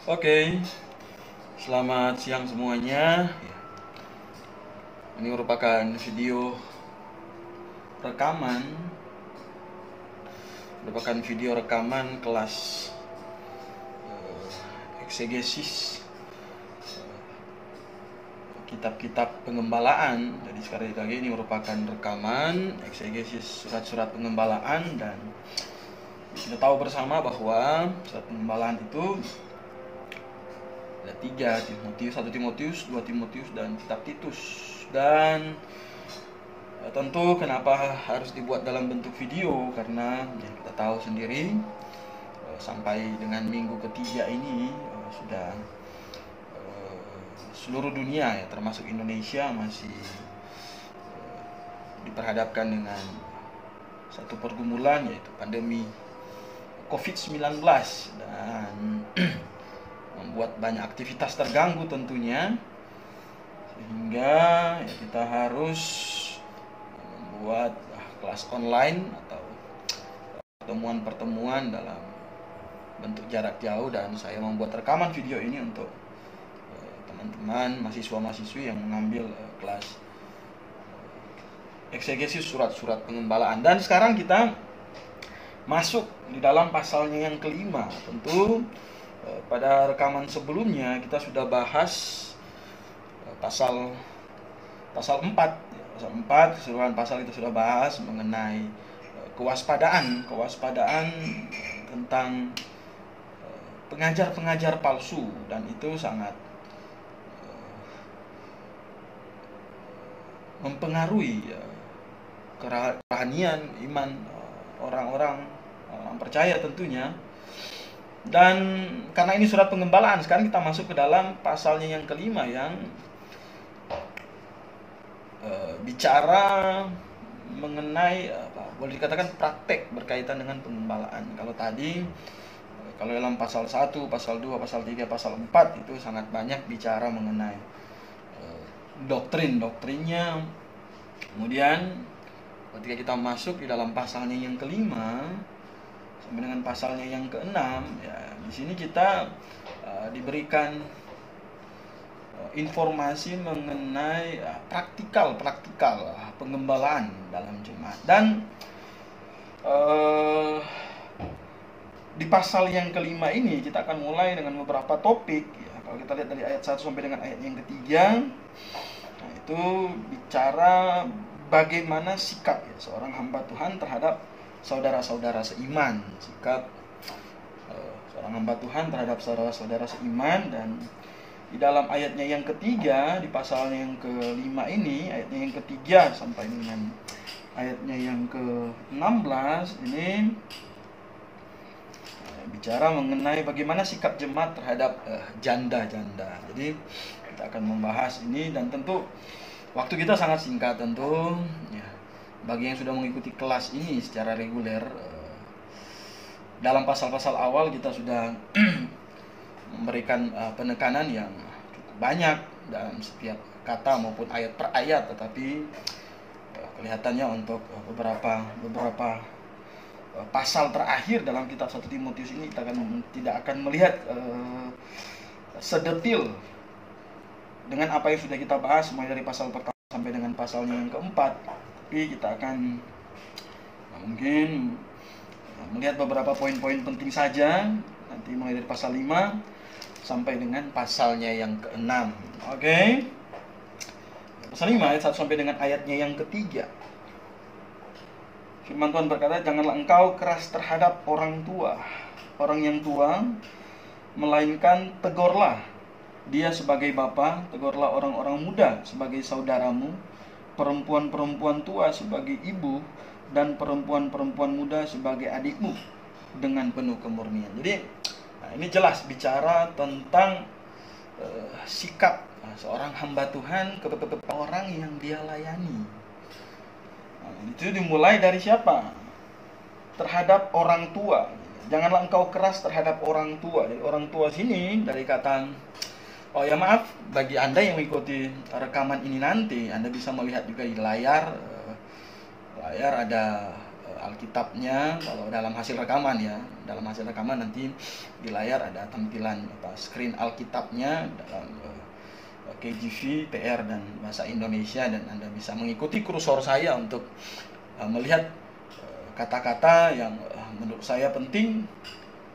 Oke, selamat siang semuanya. Ini merupakan video rekaman, kelas eksegesis kitab-kitab pengembalaan. Jadi sekali lagi ini merupakan rekaman eksegesis surat-surat pengembalaan, dan kita tahu bersama bahwa surat pengembalaan itu ada 3, Timotius, 1 Timotius, 2 Timotius, dan kitab Titus. Dan tentu kenapa harus dibuat dalam bentuk video, karena ya, kita tahu sendiri sampai dengan minggu ketiga ini sudah seluruh dunia ya, termasuk Indonesia, masih diperhadapkan dengan satu pergumulan, yaitu pandemi COVID-19, dan membuat banyak aktivitas terganggu tentunya, sehingga ya, kita harus membuat kelas online atau pertemuan-pertemuan dalam bentuk jarak jauh. Dan saya membuat rekaman video ini untuk teman-teman mahasiswa-mahasiswi yang mengambil kelas eksegesis surat-surat pengembalaan. Dan sekarang kita masuk di dalam pasalnya yang kelima. Tentu pada rekaman sebelumnya kita sudah bahas pasal 4. Keseluruhan pasal kita sudah bahas mengenai kewaspadaan tentang pengajar-pengajar palsu, dan itu sangat mempengaruhi kerohanian iman orang-orang percaya tentunya. Dan karena ini surat pengembalaan, sekarang kita masuk ke dalam pasalnya yang kelima, yang bicara mengenai boleh dikatakan praktek berkaitan dengan pengembalaan. Kalau tadi, kalau dalam pasal 1, pasal 2, pasal 3, pasal 4 itu sangat banyak bicara mengenai doktrinnya. Kemudian ketika kita masuk di dalam pasalnya yang kelima sampai dengan pasalnya yang keenam, ya di sini kita diberikan informasi mengenai praktikal pengembalaan dalam jemaat. Dan di pasal yang kelima ini kita akan mulai dengan beberapa topik ya. Kalau kita lihat dari ayat 1 sampai dengan ayat yang ketiga, nah itu bicara bagaimana sikap ya seorang hamba Tuhan terhadap saudara-saudara seiman, sikap seorang hamba Tuhan terhadap saudara-saudara seiman. Dan di dalam ayatnya yang ketiga, di pasalnya yang kelima ini, ayatnya yang ketiga sampai dengan ayatnya yang ke-16 ini bicara mengenai bagaimana sikap jemaat terhadap janda-janda. Jadi kita akan membahas ini, dan tentu waktu kita sangat singkat tentu ya. Bagi yang sudah mengikuti kelas ini secara reguler, dalam pasal-pasal awal kita sudah memberikan penekanan yang cukup banyak dalam setiap kata maupun ayat per ayat. Tetapi kelihatannya untuk beberapa pasal terakhir dalam kitab 1 Timotius ini kita tidak akan melihat sedetil dengan apa yang sudah kita bahas mulai dari pasal pertama sampai dengan pasalnya yang keempat. Tapi kita akan mungkin melihat beberapa poin-poin penting saja nanti mulai dari pasal 5 sampai dengan pasalnya yang ke-6. Oke. Pasal 5 ayat 1 sampai dengan ayatnya yang ketiga. Firman Tuhan berkata, "Janganlah engkau keras terhadap orang yang tua, melainkan tegurlah dia sebagai bapa, tegurlah orang-orang muda sebagai saudaramu, perempuan-perempuan tua sebagai ibu, dan perempuan-perempuan muda sebagai adikmu dengan penuh kemurnian." Jadi ini jelas bicara tentang sikap seorang hamba Tuhan kepada orang yang dia layani. Itu dimulai dari siapa? Terhadap orang tua. Janganlah engkau keras terhadap orang tua. Jadi orang tua sini dari kata, oh ya maaf, bagi Anda yang mengikuti rekaman ini nanti, Anda bisa melihat juga di layar ada Alkitabnya. Kalau dalam hasil rekaman ya, dalam hasil rekaman nanti di layar ada tampilan screen Alkitabnya dalam KJV, PR dan bahasa Indonesia, dan Anda bisa mengikuti kursor saya untuk melihat kata-kata yang menurut saya penting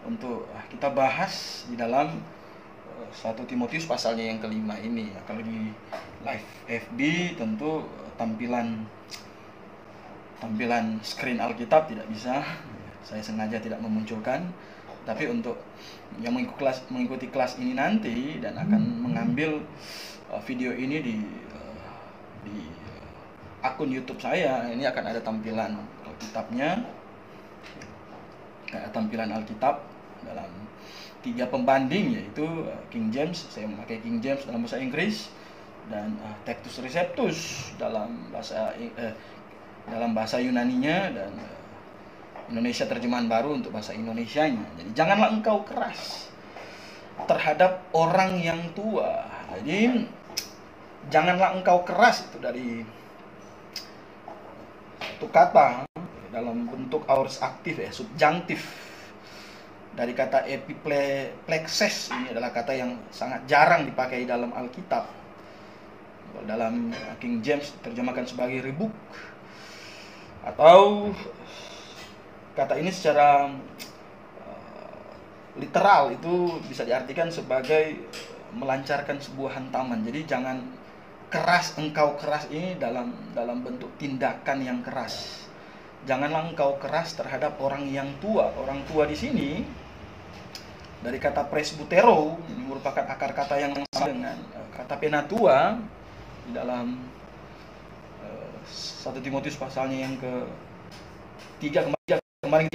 untuk kita bahas di dalam 1 Timotius pasalnya yang kelima ini. Kalau di live FB tentu tampilan screen Alkitab tidak bisa, saya sengaja tidak memunculkan. Tapi untuk yang mengikuti kelas ini nanti dan akan mengambil video ini di akun YouTube saya, ini akan ada tampilan Alkitabnya, tampilan Alkitab dalam 3 pembanding, yaitu King James, saya memakai King James dalam bahasa Inggris, dan Textus Receptus dalam bahasa Yunaninya, dan Indonesia terjemahan baru untuk bahasa Indonesianya. Jadi janganlah engkau keras terhadap orang yang tua. Jadi janganlah engkau keras, itu dari satu kata dalam bentuk aorist aktif ya, subjunktif, dari kata epiplexes. Ini adalah kata yang sangat jarang dipakai dalam Alkitab. Dalam King James terjemahkan sebagai rebuk, atau kata ini secara literal itu bisa diartikan sebagai melancarkan sebuah hantaman. Jadi jangan keras, engkau keras ini dalam bentuk tindakan yang keras. Janganlah engkau keras terhadap orang yang tua. Orang tua di sini dari kata presbutero, ini merupakan akar kata yang sama dengan kata penatua di dalam 1 Timotius pasalnya yang ke-3. Kemarin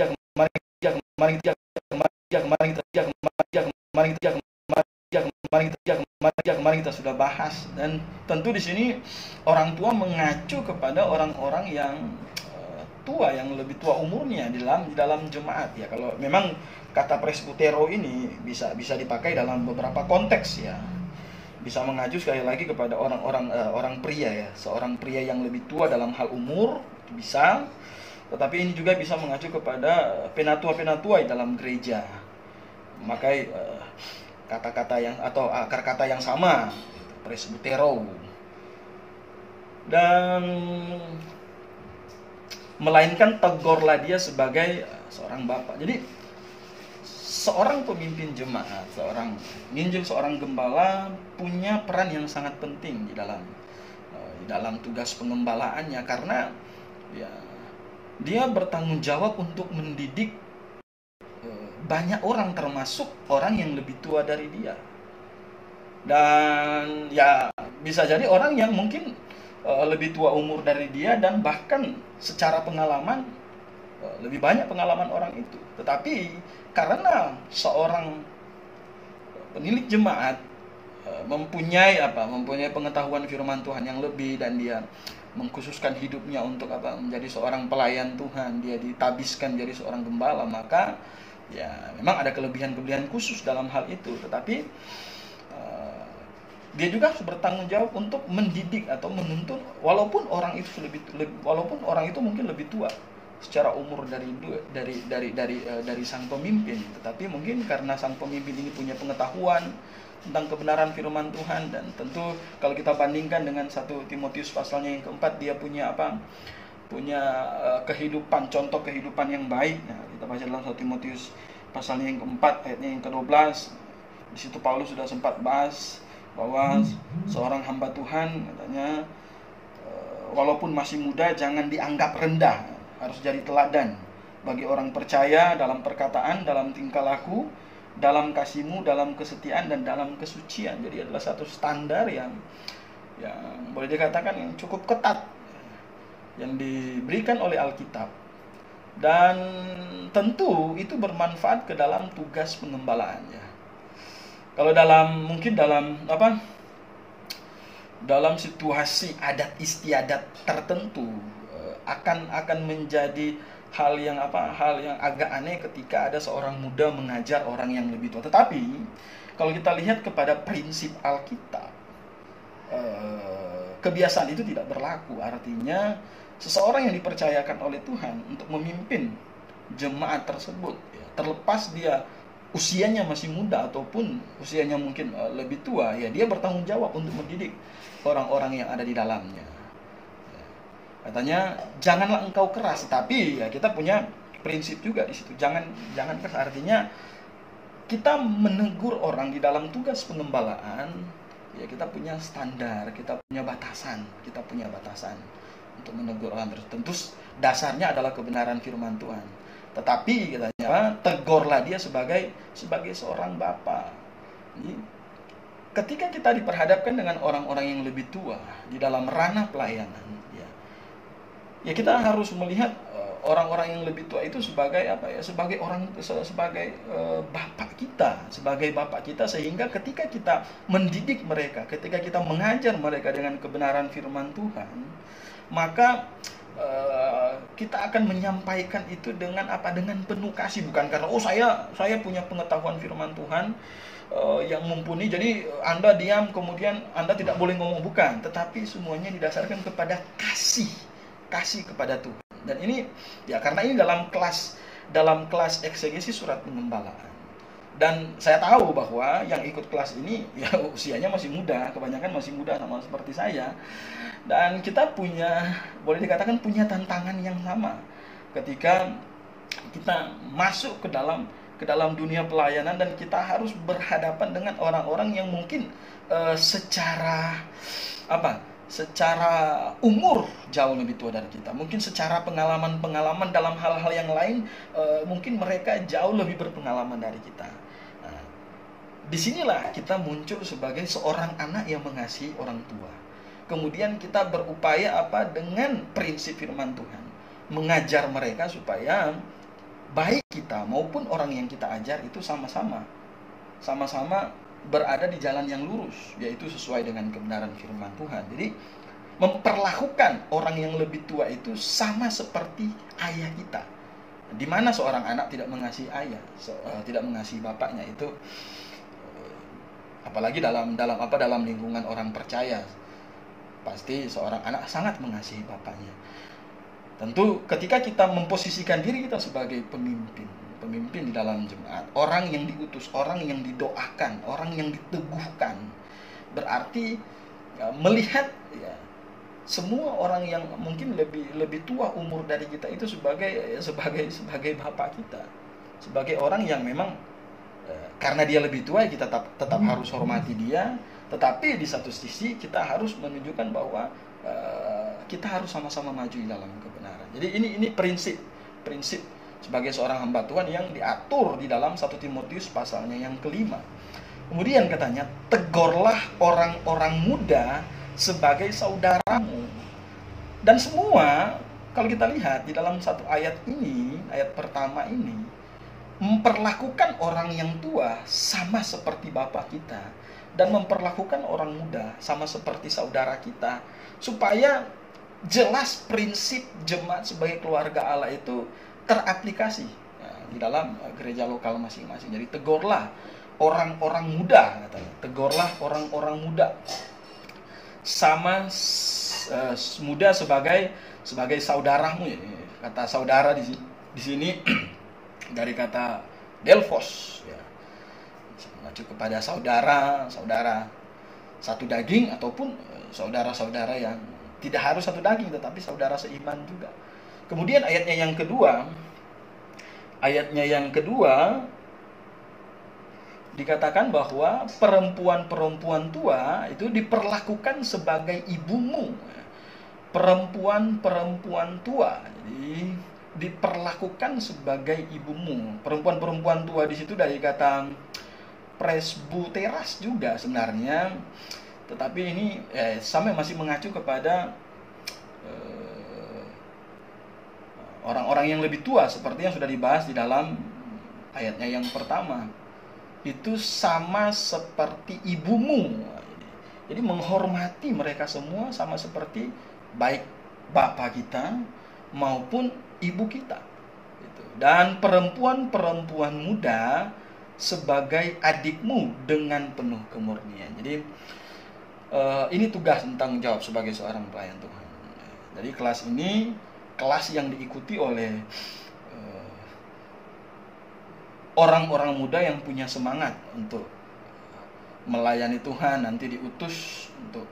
kita sudah bahas, dan tentu di sini orang tua mengacu kepada orang-orang yang tua, yang lebih tua umurnya di dalam jemaat ya. Kalau memang kata presbutero ini bisa dipakai dalam beberapa konteks ya. Bisa mengacu sekali lagi kepada orang pria ya, seorang pria yang lebih tua dalam hal umur bisa, tetapi ini juga bisa mengacu kepada penatua-penatua dalam gereja. Memakai kata-kata yang atau akar kata yang sama, presbutero, dan melainkan tegurlah dia sebagai seorang bapak. Jadi seorang pemimpin jemaat, seorang nginjil, seorang gembala punya peran yang sangat penting di dalam tugas pengembalaannya, karena ya dia bertanggung jawab untuk mendidik banyak orang, termasuk orang yang lebih tua dari dia. Dan ya bisa jadi orang yang mungkin lebih tua umur dari dia, dan bahkan secara pengalaman lebih banyak pengalaman orang itu. Tetapi karena seorang penilik jemaat mempunyai pengetahuan firman Tuhan yang lebih, dan dia mengkhususkan hidupnya untuk menjadi seorang pelayan Tuhan, dia ditabiskan jadi seorang gembala, maka ya memang ada kelebihan-kelebihan khusus dalam hal itu. Tetapi dia juga harus bertanggung jawab untuk mendidik atau menuntun, walaupun orang itu mungkin lebih tua secara umur dari sang pemimpin, tetapi mungkin karena sang pemimpin ini punya pengetahuan tentang kebenaran firman Tuhan, dan tentu kalau kita bandingkan dengan 1 Timotius pasalnya yang ke-4, dia punya kehidupan, contoh kehidupan yang baik. Nah, kita baca dalam 1 Timotius pasalnya yang ke-4 ayatnya yang ke-12. Di situ Paulus sudah sempat bahas bahwa seorang hamba Tuhan katanya walaupun masih muda jangan dianggap rendah, harus jadi teladan bagi orang percaya dalam perkataan, dalam tingkah laku, dalam kasihmu, dalam kesetiaan, dan dalam kesucian. Jadi adalah satu standar yang boleh dikatakan yang cukup ketat yang diberikan oleh Alkitab, dan tentu itu bermanfaat ke dalam tugas pengembalaannya. Kalau dalam situasi adat istiadat tertentu akan menjadi hal yang agak aneh ketika ada seorang muda mengajar orang yang lebih tua. Tetapi kalau kita lihat kepada prinsip Alkitab, kebiasaan itu tidak berlaku. Artinya seseorang yang dipercayakan oleh Tuhan untuk memimpin jemaat tersebut, ya, terlepas dia usianya masih muda ataupun usianya mungkin lebih tua, ya dia bertanggung jawab untuk mendidik orang-orang yang ada di dalamnya. Ya, katanya janganlah engkau keras, tapi ya kita punya prinsip juga di situ. Jangan keras, artinya kita menegur orang di dalam tugas pengembalaan, ya kita punya standar, kita punya batasan untuk menegur orang tersebut. Tentu dasarnya adalah kebenaran firman Tuhan. Tetapi katanya tegurlah dia sebagai seorang bapa. Jadi, ketika kita diperhadapkan dengan orang-orang yang lebih tua di dalam ranah pelayanan, ya kita harus melihat orang-orang yang lebih tua itu sebagai apa ya? Sebagai bapak kita, sehingga ketika kita mendidik mereka, ketika kita mengajar mereka dengan kebenaran firman Tuhan, maka kita akan menyampaikan itu dengan apa? Dengan penuh kasih, bukan karena saya punya pengetahuan firman Tuhan yang mumpuni, jadi Anda diam kemudian Anda tidak boleh ngomong, bukan, tetapi semuanya didasarkan kepada kasih kepada Tuhan. Dan ini ya karena ini dalam kelas eksegesi surat pengembalaan. Dan saya tahu bahwa yang ikut kelas ini ya usianya masih muda, kebanyakan masih muda sama seperti saya. Dan kita boleh dikatakan punya tantangan yang sama ketika kita masuk ke dalam dunia pelayanan, dan kita harus berhadapan dengan orang-orang yang mungkin secara umur jauh lebih tua dari kita. Mungkin secara pengalaman dalam hal-hal yang lain, mungkin mereka jauh lebih berpengalaman dari kita. Nah, disinilah kita muncul sebagai seorang anak yang mengasihi orang tua. Kemudian kita berupaya dengan prinsip firman Tuhan, mengajar mereka supaya baik kita maupun orang yang kita ajar itu sama-sama berada di jalan yang lurus, yaitu sesuai dengan kebenaran firman Tuhan. Jadi memperlakukan orang yang lebih tua itu sama seperti ayah kita. Di mana seorang anak tidak mengasihi ayah, tidak mengasihi bapaknya, itu apalagi dalam lingkungan orang percaya, pasti seorang anak sangat mengasihi bapaknya. Tentu ketika kita memposisikan diri kita sebagai pemimpin di dalam jemaat, orang yang diutus, orang yang didoakan, orang yang diteguhkan, berarti melihat semua orang yang mungkin lebih tua umur dari kita itu sebagai bapak kita, sebagai orang yang memang karena dia lebih tua, kita tetap harus hormati dia. Tetapi di satu sisi kita harus menunjukkan bahwa kita harus sama-sama maju di dalam kebenaran. Jadi ini prinsip sebagai seorang hamba Tuhan yang diatur di dalam 1 Timotius pasalnya yang kelima. Kemudian katanya, tegurlah orang-orang muda sebagai saudaramu. Dan semua, kalau kita lihat di dalam satu ayat ini, ayat pertama ini, memperlakukan orang yang tua sama seperti bapak kita, dan memperlakukan orang muda sama seperti saudara kita, supaya jelas prinsip jemaat sebagai keluarga Allah itu teraplikasi di dalam gereja lokal masing-masing. Jadi tegurlah orang-orang muda, katanya. Tegurlah orang-orang muda sama muda sebagai saudaramu. Kata saudara di sini dari kata delphos, ya, mengacu kepada saudara satu daging ataupun saudara-saudara yang tidak harus satu daging tetapi saudara seiman juga. Kemudian ayatnya yang kedua dikatakan bahwa perempuan-perempuan tua itu diperlakukan sebagai ibumu. Perempuan-perempuan tua jadi diperlakukan sebagai ibumu. Perempuan-perempuan tua di situ dari kata presbuteras juga sebenarnya, tetapi ini sama masih mengacu kepada orang-orang yang lebih tua, seperti yang sudah dibahas di dalam ayatnya yang pertama. Itu sama seperti ibumu. Jadi menghormati mereka semua sama seperti baik bapak kita maupun ibu kita. Dan perempuan-perempuan muda sebagai adikmu dengan penuh kemurnian. Jadi ini tugas dan tanggung jawab sebagai seorang pelayan Tuhan. Jadi kelas ini kelas yang diikuti oleh orang-orang muda yang punya semangat untuk melayani Tuhan, nanti diutus untuk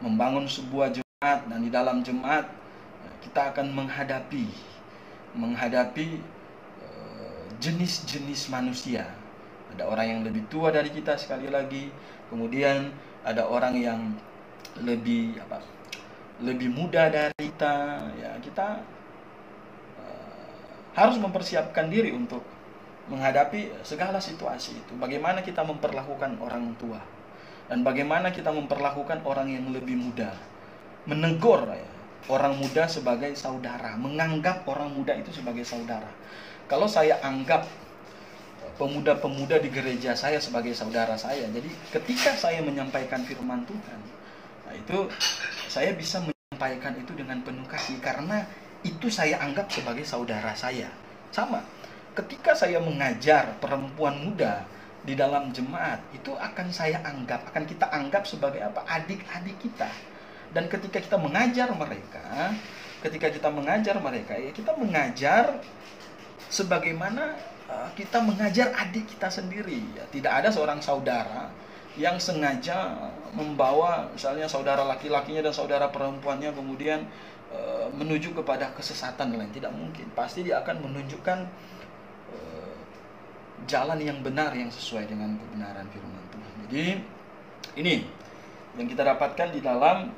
membangun sebuah jemaat, dan di dalam jemaat kita akan menghadapi jenis-jenis manusia. Ada orang yang lebih tua dari kita sekali lagi, kemudian ada orang yang lebih muda dari kita. Ya, kita harus mempersiapkan diri untuk menghadapi segala situasi itu. Bagaimana kita memperlakukan orang tua, dan bagaimana kita memperlakukan orang yang lebih muda. Menegur orang muda sebagai saudara, menganggap orang muda itu sebagai saudara. Kalau saya anggap pemuda-pemuda di gereja saya sebagai saudara saya, jadi ketika saya menyampaikan firman Tuhan, itu saya bisa menyampaikan itu dengan penuh kasih, karena itu saya anggap sebagai saudara saya. Sama, ketika saya mengajar perempuan muda di dalam jemaat, itu akan kita anggap sebagai adik-adik kita. Dan ketika kita mengajar mereka, ya kita mengajar sebagaimana kita mengajar adik kita sendiri. Ya, tidak ada seorang saudara yang sengaja membawa misalnya saudara laki-lakinya dan saudara perempuannya kemudian menuju kepada kesesatan lain. Tidak mungkin. Pasti dia akan menunjukkan jalan yang benar, yang sesuai dengan kebenaran firman Tuhan. Jadi ini yang kita dapatkan di dalam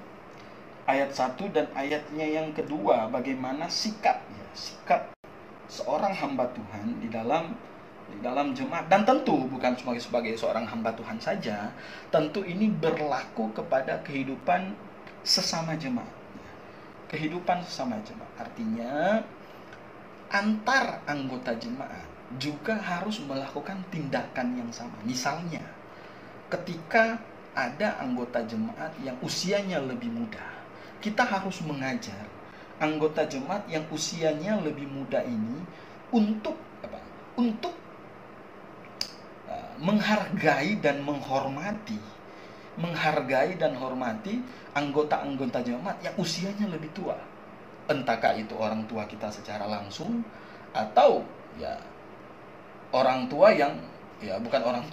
ayat 1 dan ayatnya yang kedua, bagaimana sikap seorang hamba Tuhan di dalam jemaat. Dan tentu bukan sebagai seorang hamba Tuhan saja, tentu ini berlaku kepada kehidupan sesama jemaat. Kehidupan sesama jemaat artinya antar anggota jemaat juga harus melakukan tindakan yang sama. Misalnya, ketika ada anggota jemaat yang usianya lebih muda, kita harus mengajar anggota jemaat yang usianya lebih muda ini untuk menghargai dan menghormati anggota-anggota jemaat yang usianya lebih tua. Entahkah itu orang tua kita secara langsung, atau ya orang tua yang bukan orang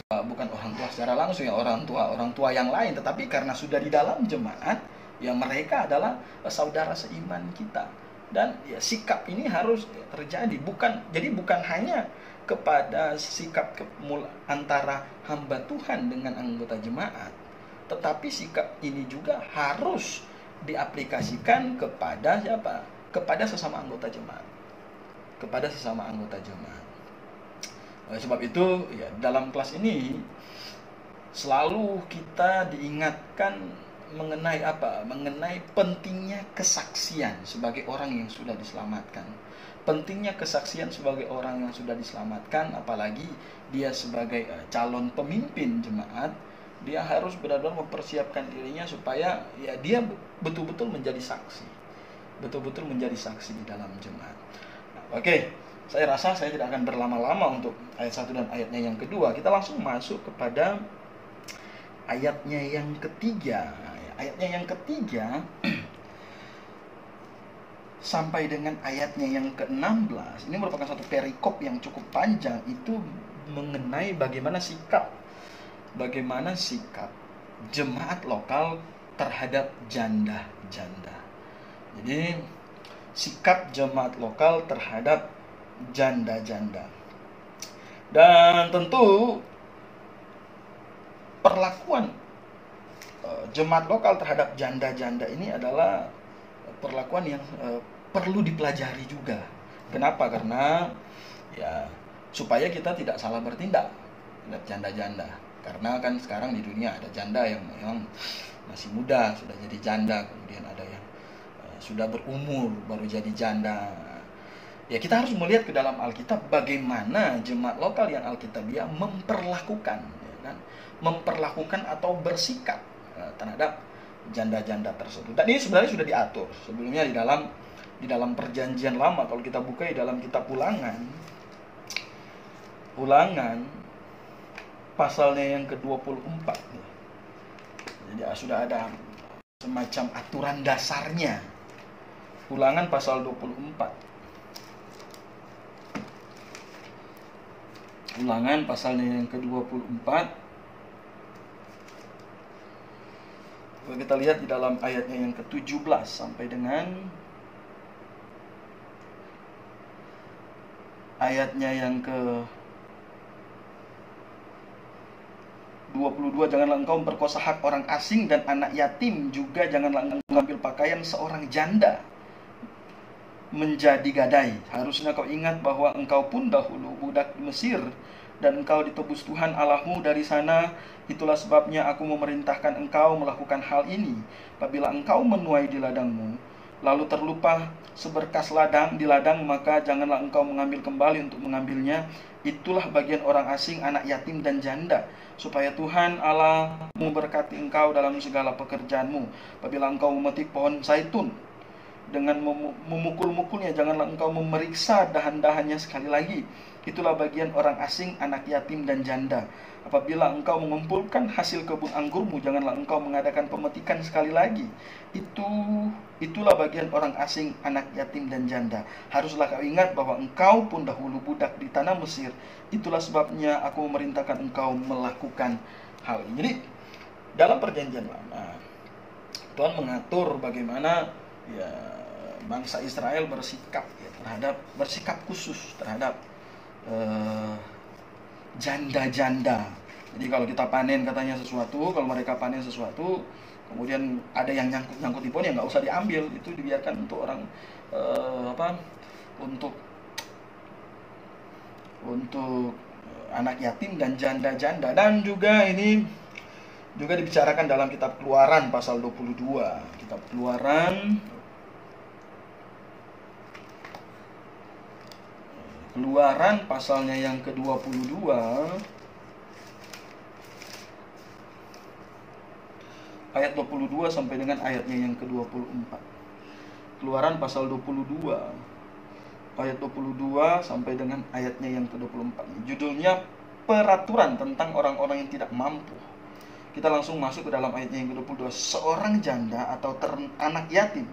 tua secara langsung, ya orang tua yang lain, tetapi karena sudah di dalam jemaat, ya mereka adalah saudara seiman kita. Dan ya sikap ini harus terjadi, bukan hanya kepada sikap antara hamba Tuhan dengan anggota jemaat, tetapi sikap ini juga harus diaplikasikan kepada siapa? Kepada sesama anggota jemaat. Oleh sebab itu, ya, dalam kelas ini selalu kita diingatkan mengenai pentingnya kesaksian sebagai orang yang sudah diselamatkan. Pentingnya kesaksian sebagai orang yang sudah diselamatkan, apalagi dia sebagai calon pemimpin jemaat, dia harus benar-benar mempersiapkan dirinya supaya ya dia betul-betul menjadi saksi. Betul-betul menjadi saksi di dalam jemaat. Oke, saya rasa saya tidak akan berlama-lama untuk ayat 1 dan ayatnya yang kedua. Kita langsung masuk kepada ayatnya yang ketiga. Ayatnya yang ketiga sampai dengan ayatnya yang ke-16. Ini merupakan satu perikop yang cukup panjang. Itu mengenai bagaimana sikap jemaat lokal terhadap janda-janda. Jadi sikap jemaat lokal terhadap janda-janda. Dan tentu perlakuan jemaat lokal terhadap janda-janda ini adalah perlakuan yang perlu dipelajari juga. Kenapa? Karena ya supaya kita tidak salah bertindak terhadap janda-janda. Karena kan sekarang di dunia ada janda yang memang masih muda sudah jadi janda, kemudian ada yang sudah berumur baru jadi janda. Ya, kita harus melihat ke dalam Alkitab bagaimana jemaat lokal yang Alkitabiah memperlakukan atau bersikap terhadap janda-janda tersebut. Dan ini sebenarnya sudah diatur sebelumnya di dalam perjanjian lama. Kalau kita buka di dalam kitab Ulangan pasalnya yang ke-24. Jadi sudah ada semacam aturan dasarnya Ulangan pasal 24. Ulangan pasalnya yang ke-24. Kita lihat di dalam ayatnya yang ke-17 sampai dengan ayatnya yang ke-22. Janganlah engkau memperkosa hak orang asing dan anak yatim, juga janganlah engkau mengambil pakaian seorang janda menjadi gadai. Harusnya kau ingat bahwa engkau pun dahulu budak di Mesir, dan engkau ditebus Tuhan Allahmu dari sana. Itulah sebabnya aku memerintahkan engkau melakukan hal ini. Apabila engkau menuai di ladangmu, lalu terlupa seberkas ladang di ladang, maka janganlah engkau mengambil kembali untuk mengambilnya. Itulah bagian orang asing, anak yatim dan janda, supaya Tuhan Allah memberkati engkau dalam segala pekerjaanmu. Apabila engkau memetik pohon zaitun dengan memukul-mukulnya, janganlah engkau memeriksa dahan-dahannya sekali lagi. Itulah bagian orang asing, anak yatim dan janda. Apabila engkau mengumpulkan hasil kebun anggurmu, janganlah engkau mengadakan pemetikan sekali lagi. Itulah bagian orang asing, anak yatim dan janda. Haruslah kau ingat bahwa engkau pun dahulu budak di tanah Mesir. Itulah sebabnya aku memerintahkan engkau melakukan hal ini. Jadi dalam perjanjian lama, Tuhan mengatur bagaimana ya bangsa Israel bersikap bersikap khusus terhadap janda-janda. Jadi kalau kita panen katanya sesuatu, kalau mereka panen sesuatu, kemudian ada yang nyangkut di pohon, ya nggak usah diambil, itu dibiarkan untuk orang untuk anak yatim dan janda-janda. Dan juga ini juga dibicarakan dalam kitab Keluaran pasal 22. Kitab Keluaran pasalnya yang ke-22 ayat 22 sampai dengan ayatnya yang ke-24. Keluaran pasal 22 ayat 22 sampai dengan ayatnya yang ke-24. Judulnya peraturan tentang orang-orang yang tidak mampu. Kita langsung masuk ke dalam ayatnya yang ke-22. Seorang janda atau anak yatim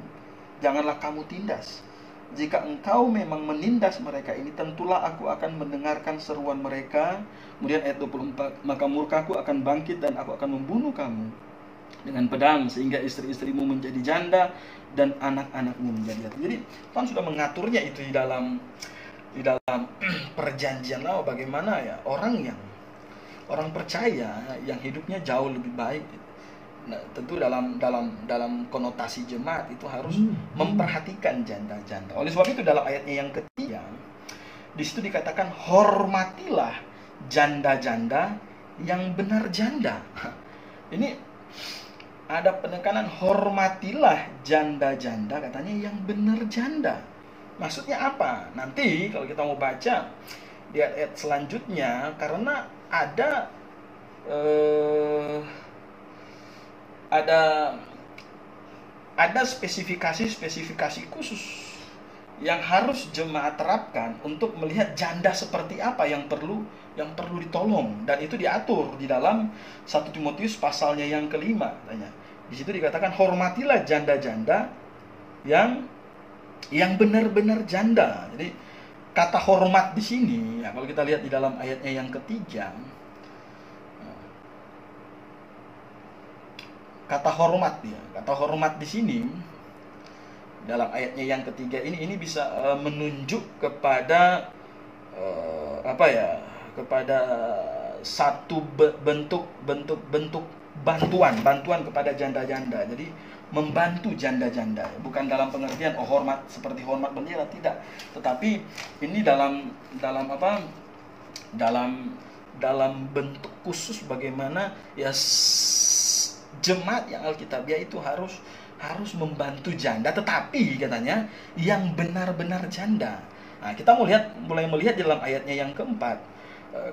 janganlah kamu tindas. Jika engkau memang menindas mereka ini, tentulah aku akan mendengarkan seruan mereka. Kemudian ayat 24, maka murkaku akan bangkit dan aku akan membunuh kamu dengan pedang, sehingga istri-istrimu menjadi janda dan anak-anakmu menjadi yatim. Jadi Tuhan sudah mengaturnya itu di dalam perjanjian lama, bagaimana ya orang percaya yang hidupnya jauh lebih baik. Nah, tentu dalam konotasi jemaat itu harus memperhatikan janda-janda. Oleh sebab itu dalam ayatnya yang ketiga, di situ dikatakan hormatilah janda-janda yang benar janda. Ini ada penekanan hormatilah janda-janda, katanya yang benar janda. Maksudnya apa? Nanti kalau kita mau baca di ayat selanjutnya, karena ada spesifikasi khusus yang harus jemaat terapkan untuk melihat janda seperti apa yang perlu ditolong, dan itu diatur di dalam 1 Timotius pasalnya yang ke-5 katanya. Di situ dikatakan hormatilah janda-janda yang benar-benar janda. Jadi kata hormat di sini ya, kalau kita lihat di dalam ayatnya yang ketiga, kata hormat di sini dalam ayatnya yang ketiga ini bisa menunjuk kepada kepada satu bentuk bantuan kepada janda-janda. Jadi membantu janda-janda, bukan dalam pengertian hormat seperti hormat bendera, tidak, tetapi ini dalam bentuk khusus bagaimana ya jemaat yang alkitabiah itu harus membantu janda, tetapi katanya yang benar-benar janda. Nah, kita mulai melihat dalam ayatnya yang keempat,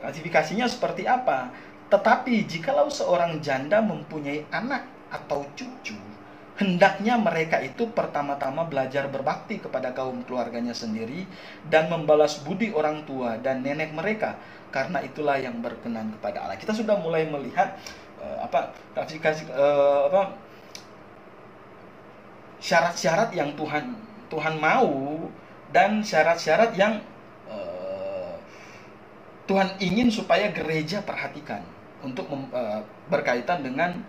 klasifikasinya seperti apa. Tetapi jikalau seorang janda mempunyai anak atau cucu, hendaknya mereka itu pertama-tama belajar berbakti kepada kaum keluarganya sendiri dan membalas budi orang tua dan nenek mereka, karena itulah yang berkenan kepada Allah. Kita sudah mulai melihat klasifikasi syarat-syarat yang Tuhan Tuhan mau dan syarat-syarat yang Tuhan ingin supaya gereja perhatikan untuk berkaitan dengan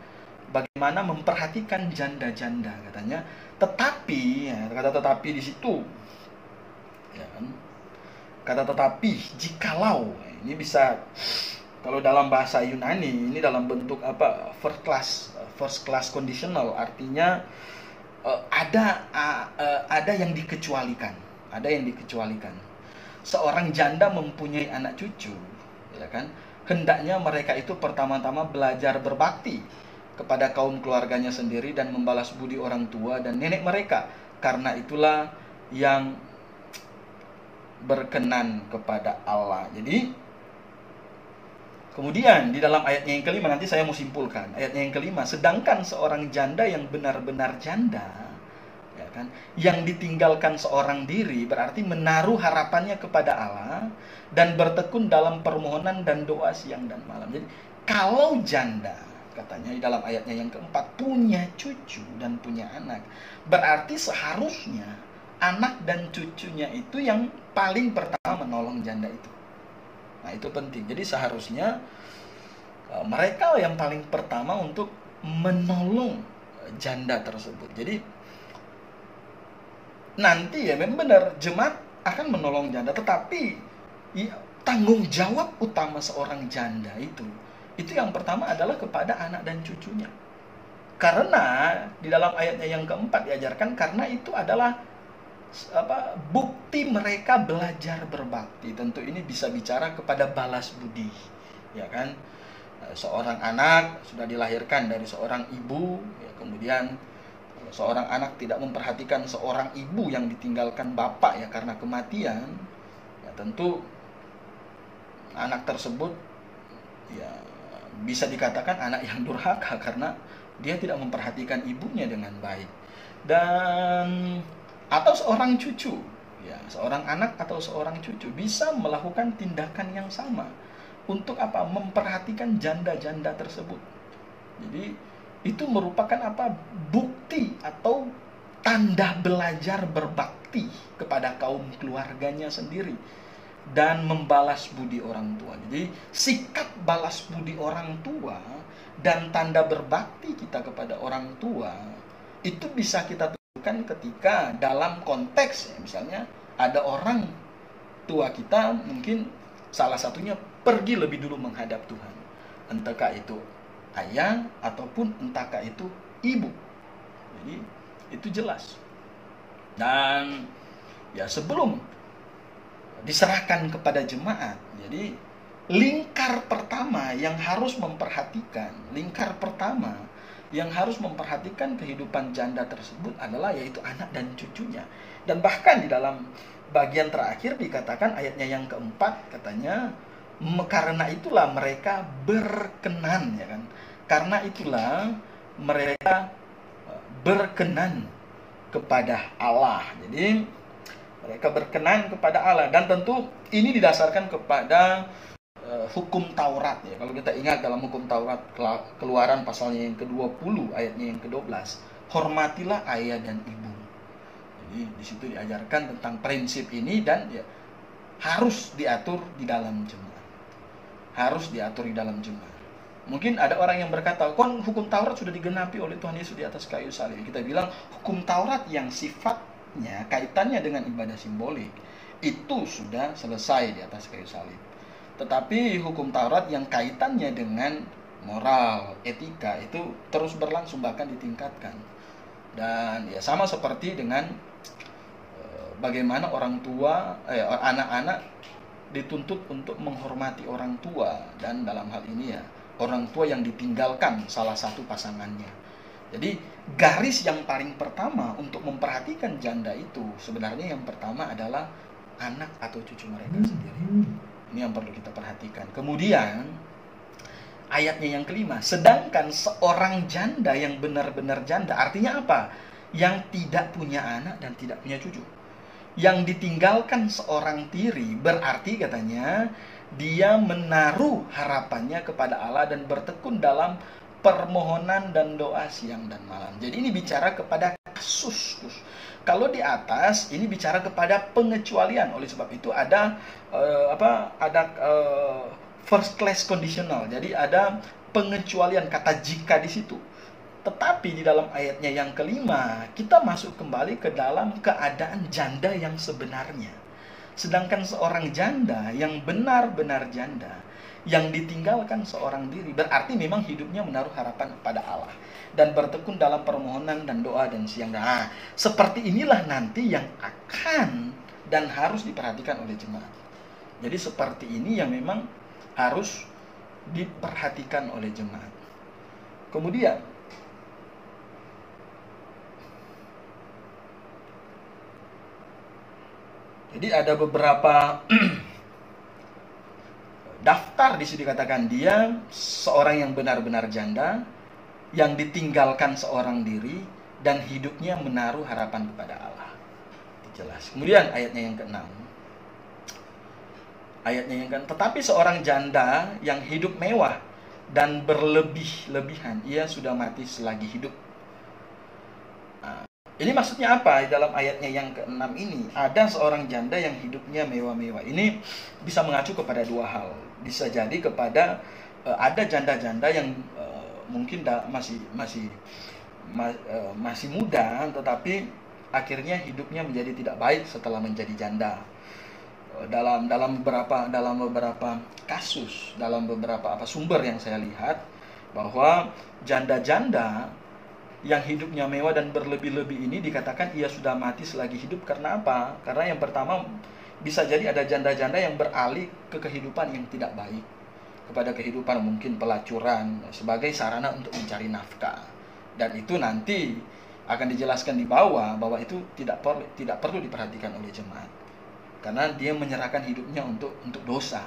bagaimana memperhatikan janda-janda katanya. Tetapi, ya, kata tetapi di situ, ya kan? Kata tetapi jikalau, ini bisa kalau dalam bahasa Yunani ini dalam bentuk apa? First class conditional, artinya ada yang dikecualikan, Seorang janda mempunyai anak cucu, ya kan? Hendaknya mereka itu pertama-tama belajar berbakti kepada kaum keluarganya sendiri dan membalas budi orang tua dan nenek mereka, karena itulah yang berkenan kepada Allah. Jadi kemudian di dalam ayatnya yang kelima, nanti saya mau simpulkan ayatnya yang kelima, sedangkan seorang janda yang benar-benar janda, ya kan, yang ditinggalkan seorang diri, berarti menaruh harapannya kepada Allah dan bertekun dalam permohonan dan doa siang dan malam. Jadi kalau janda, katanya di dalam ayatnya yang keempat, punya cucu dan punya anak, berarti seharusnya anak dan cucunya itu yang paling pertama menolong janda itu. Nah, itu penting. Jadi seharusnya mereka yang paling pertama untuk menolong janda tersebut. Jadi nanti ya memang benar jemaat akan menolong janda, tetapi ya, tanggung jawab utama seorang janda itu yang pertama adalah kepada anak dan cucunya. Karena di dalam ayatnya yang keempat diajarkan, karena itu adalah bukti mereka belajar berbakti. Tentu ini bisa bicara kepada balas budi, ya kan? Seorang anak sudah dilahirkan dari seorang ibu, ya, kemudian seorang anak tidak memperhatikan seorang ibu yang ditinggalkan bapak ya karena kematian, ya tentu anak tersebut ya bisa dikatakan anak yang durhaka karena dia tidak memperhatikan ibunya dengan baik. Dan atau seorang cucu, ya seorang anak atau seorang cucu bisa melakukan tindakan yang sama untuk apa? Memperhatikan janda-janda tersebut. Jadi itu merupakan apa? Bukti atau tanda belajar berbakti kepada kaum keluarganya sendiri dan membalas budi orang tua. Jadi sikap balas budi orang tua dan tanda berbakti kita kepada orang tua itu bisa kita tunjukkan ketika dalam konteks ya, misalnya ada orang tua kita, mungkin salah satunya pergi lebih dulu menghadap Tuhan, entahkah itu ayah ataupun entahkah itu ibu. Jadi itu jelas. Dan ya sebelum diserahkan kepada jemaat, jadi lingkar pertama yang harus memperhatikan kehidupan janda tersebut adalah yaitu anak dan cucunya. Dan bahkan di dalam bagian terakhir dikatakan ayatnya yang keempat, katanya karena itulah mereka berkenan, ya kan? Karena itulah mereka berkenan kepada Allah. Jadi mereka berkenan kepada Allah, dan tentu ini didasarkan kepada hukum Taurat ya. Kalau kita ingat dalam hukum Taurat Keluaran pasalnya yang ke-20 ayatnya yang ke-12, hormatilah ayah dan ibu. Jadi di situ diajarkan tentang prinsip ini dan ya harus diatur di dalam jemaat. Mungkin ada orang yang berkata, "Kon hukum Taurat sudah digenapi oleh Tuhan Yesus di atas kayu salib." Kita bilang hukum Taurat yang sifatnya kaitannya dengan ibadah simbolik itu sudah selesai di atas kayu salib. Tetapi hukum Taurat yang kaitannya dengan moral, etika itu terus berlangsung, bahkan ditingkatkan. Dan ya sama seperti dengan bagaimana orang tua, anak-anak dituntut untuk menghormati orang tua, dan dalam hal ini ya orang tua yang ditinggalkan salah satu pasangannya. Jadi garis yang paling pertama untuk memperhatikan janda itu sebenarnya yang pertama adalah anak atau cucu mereka sendiri. Ini yang perlu kita perhatikan. Kemudian ayatnya yang kelima, sedangkan seorang janda yang benar-benar janda, artinya apa? Yang tidak punya anak dan tidak punya cucu, yang ditinggalkan seorang tiri, berarti katanya dia menaruh harapannya kepada Allah dan bertekun dalam permohonan dan doa siang dan malam. Jadi ini bicara kepada kasus. Kalau di atas ini bicara kepada pengecualian. Oleh sebab itu ada first class conditional. Jadi ada pengecualian kata jika di situ. Tetapi di dalam ayatnya yang kelima, kita masuk kembali ke dalam keadaan janda yang sebenarnya. Sedangkan seorang janda yang benar-benar janda, yang ditinggalkan seorang diri, berarti memang hidupnya menaruh harapan kepada Allah dan bertekun dalam permohonan dan doa dan siang. Nah, seperti inilah nanti yang akan dan harus diperhatikan oleh jemaat. Jadi seperti ini yang memang harus diperhatikan oleh jemaat. Kemudian jadi ada beberapa daftar di sini dikatakan dia seorang yang benar-benar janda, yang ditinggalkan seorang diri dan hidupnya menaruh harapan kepada Allah. Jelas. Kemudian ayatnya yang ke-6. Tetapi seorang janda yang hidup mewah dan berlebih-lebihan, ia sudah mati selagi hidup. Ini maksudnya apa? Dalam ayatnya yang ke-6 ini ada seorang janda yang hidupnya mewah-mewah. Ini bisa mengacu kepada dua hal. Bisa jadi kepada ada janda-janda yang mungkin masih muda, tetapi akhirnya hidupnya menjadi tidak baik setelah menjadi janda. Dalam beberapa kasus, dalam beberapa sumber yang saya lihat, bahwa janda-janda yang hidupnya mewah dan berlebih-lebih ini dikatakan ia sudah mati selagi hidup. Karena apa? Karena yang pertama, bisa jadi ada janda-janda yang beralih ke kehidupan yang tidak baik, kepada kehidupan mungkin pelacuran sebagai sarana untuk mencari nafkah. Dan itu nanti akan dijelaskan di bawah bahwa itu tidak perlu diperhatikan oleh jemaat, karena dia menyerahkan hidupnya untuk dosa.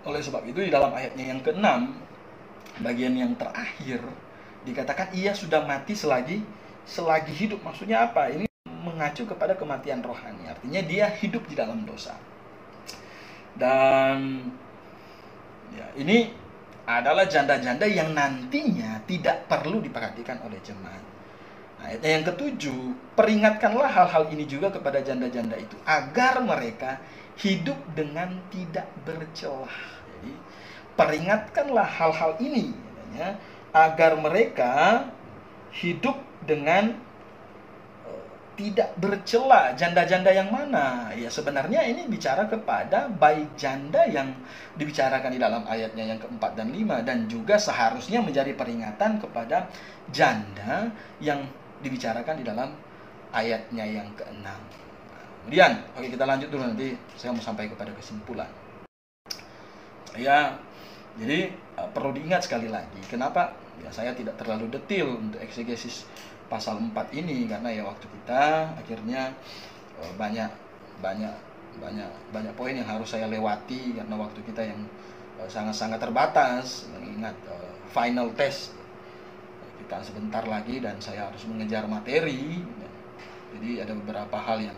Oleh sebab itu di dalam ayatnya yang ke-6, bagian yang terakhir, dikatakan ia sudah mati selagi hidup. Maksudnya apa? Ini mengacu kepada kematian rohani. Artinya dia hidup di dalam dosa. Dan ya, ini adalah janda-janda yang nantinya tidak perlu diperhatikan oleh jemaat. Ayatnya yang ke-7, peringatkanlah hal-hal ini juga kepada janda-janda itu, agar mereka hidup dengan tidak bercelah. Jadi, peringatkanlah hal-hal ini, agar mereka hidup dengan tidak bercela. Janda-janda yang mana? Ya sebenarnya ini bicara kepada baik janda yang dibicarakan di dalam ayatnya yang ke-4 dan 5, dan juga seharusnya menjadi peringatan kepada janda yang dibicarakan di dalam ayatnya yang ke-6. Kemudian, oke, kita lanjut dulu, nanti saya mau sampai kepada kesimpulan. Ya, jadi perlu diingat sekali lagi, kenapa ya saya tidak terlalu detail untuk eksegesis pasal 4 ini, karena ya waktu kita akhirnya banyak poin yang harus saya lewati karena waktu kita yang sangat-sangat terbatas, mengingat final test kita sebentar lagi dan saya harus mengejar materi. Jadi ada beberapa hal yang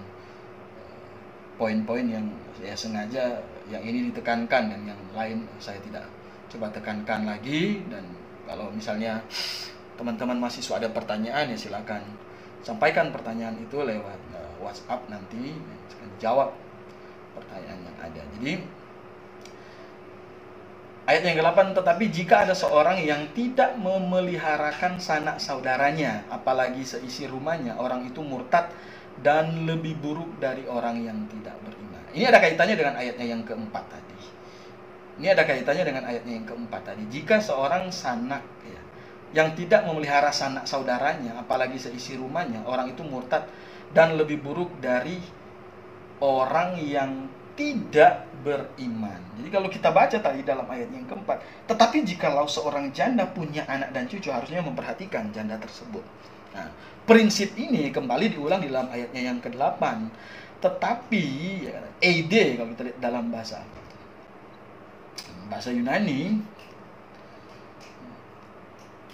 poin-poin yang saya sengaja yang ini ditekankan dan yang lain saya tidak coba tekankan lagi. Dan kalau misalnya teman-teman mahasiswa ada pertanyaan, ya silakan sampaikan pertanyaan itu lewat WhatsApp, nanti saya akan jawab pertanyaan yang ada. Jadi ayat yang ke-8, tetapi jika ada seorang yang tidak memeliharakan sanak saudaranya, apalagi seisi rumahnya, orang itu murtad dan lebih buruk dari orang yang tidak beriman. Ini ada kaitannya dengan ayatnya yang keempat tadi. Jika seorang sanak yang tidak memelihara sanak saudaranya, apalagi seisi rumahnya, orang itu murtad dan lebih buruk dari orang yang tidak beriman. Jadi kalau kita baca tadi dalam ayat yang keempat, tetapi jikalau seorang janda punya anak dan cucu, harusnya memperhatikan janda tersebut. Nah, prinsip ini kembali diulang di dalam ayatnya yang ke-8. Tetapi ed, kalau kita lihat dalam bahasa Yunani,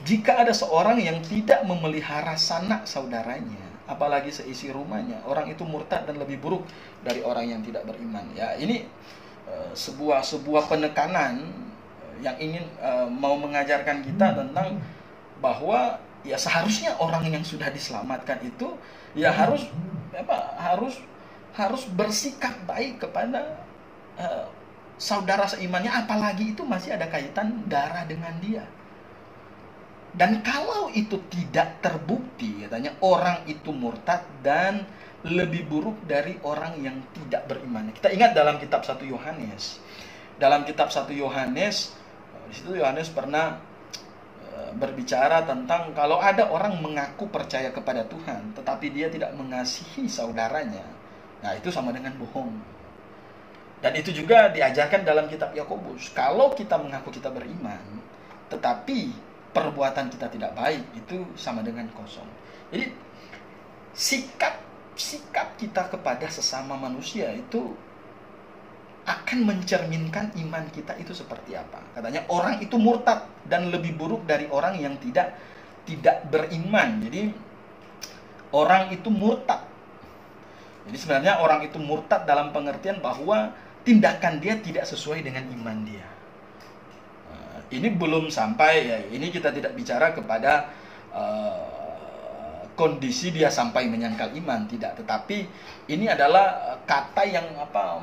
jika ada seorang yang tidak memelihara sanak saudaranya, apalagi seisi rumahnya, orang itu murtad dan lebih buruk dari orang yang tidak beriman. Ya, ini sebuah penekanan yang ingin mau mengajarkan kita tentang bahwa ya seharusnya orang yang sudah diselamatkan itu ya harus bersikap baik kepada saudara seimannya, apalagi itu masih ada kaitan darah dengan dia. Dan kalau itu tidak terbukti, katanya orang itu murtad dan lebih buruk dari orang yang tidak beriman. Kita ingat dalam kitab 1 Yohanes. Dalam kitab 1 Yohanes, di situ Yohanes pernah berbicara tentang kalau ada orang mengaku percaya kepada Tuhan, tetapi dia tidak mengasihi saudaranya, nah itu sama dengan bohong. Dan itu juga diajarkan dalam kitab Yakobus. Kalau kita mengaku kita beriman, tetapi perbuatan kita tidak baik, itu sama dengan kosong. Jadi sikap kita kepada sesama manusia itu akan mencerminkan iman kita itu seperti apa. Katanya orang itu murtad dan lebih buruk dari orang yang tidak beriman. Jadi orang itu murtad. Jadi sebenarnya orang itu murtad dalam pengertian bahwa tindakan dia tidak sesuai dengan iman dia. Ini belum sampai ya, ini kita tidak bicara kepada kondisi dia sampai menyangkal iman, tidak, tetapi ini adalah kata yang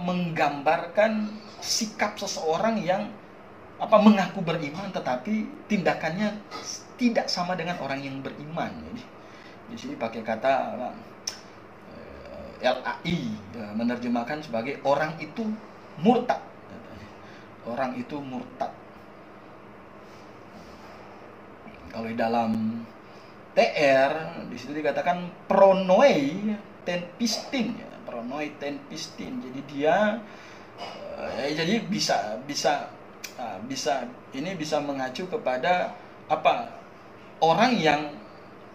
menggambarkan sikap seseorang yang mengaku beriman tetapi tindakannya tidak sama dengan orang yang beriman. Jadi di sini pakai kata LAI, menerjemahkan sebagai orang itu murtad. Orang itu murtad. Kalau di dalam TR di situ dikatakan pronoi ten pistin, ya, pronoi ten pistin. Jadi dia jadi bisa ini bisa mengacu kepada orang yang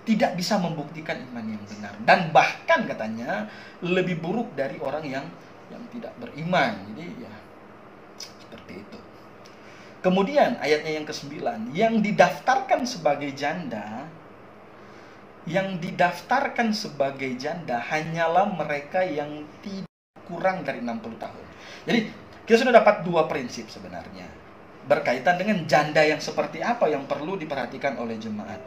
tidak bisa membuktikan iman yang benar, dan bahkan katanya lebih buruk dari orang yang tidak beriman. Jadi ya seperti itu. Kemudian ayatnya yang ke-9, yang didaftarkan sebagai janda hanyalah mereka yang tidak kurang dari 60 tahun. Jadi kita sudah dapat dua prinsip sebenarnya berkaitan dengan janda yang seperti apa yang perlu diperhatikan oleh jemaat.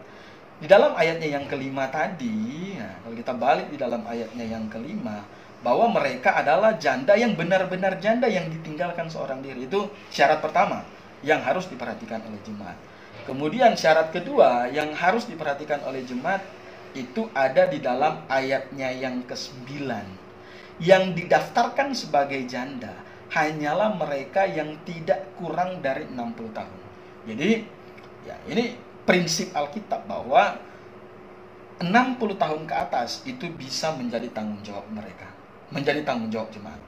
Di dalam ayatnya yang kelima tadi, kalau kita balik di dalam ayatnya yang kelima, bahwa mereka adalah janda yang benar-benar janda yang ditinggalkan seorang diri. Itu syarat pertama yang harus diperhatikan oleh jemaat. Kemudian syarat kedua yang harus diperhatikan oleh jemaat itu ada di dalam ayatnya yang ke-9. Yang didaftarkan sebagai janda hanyalah mereka yang tidak kurang dari 60 tahun. Jadi ya ini prinsip Alkitab bahwa 60 tahun ke atas itu bisa menjadi tanggung jawab mereka, menjadi tanggung jawab jemaat.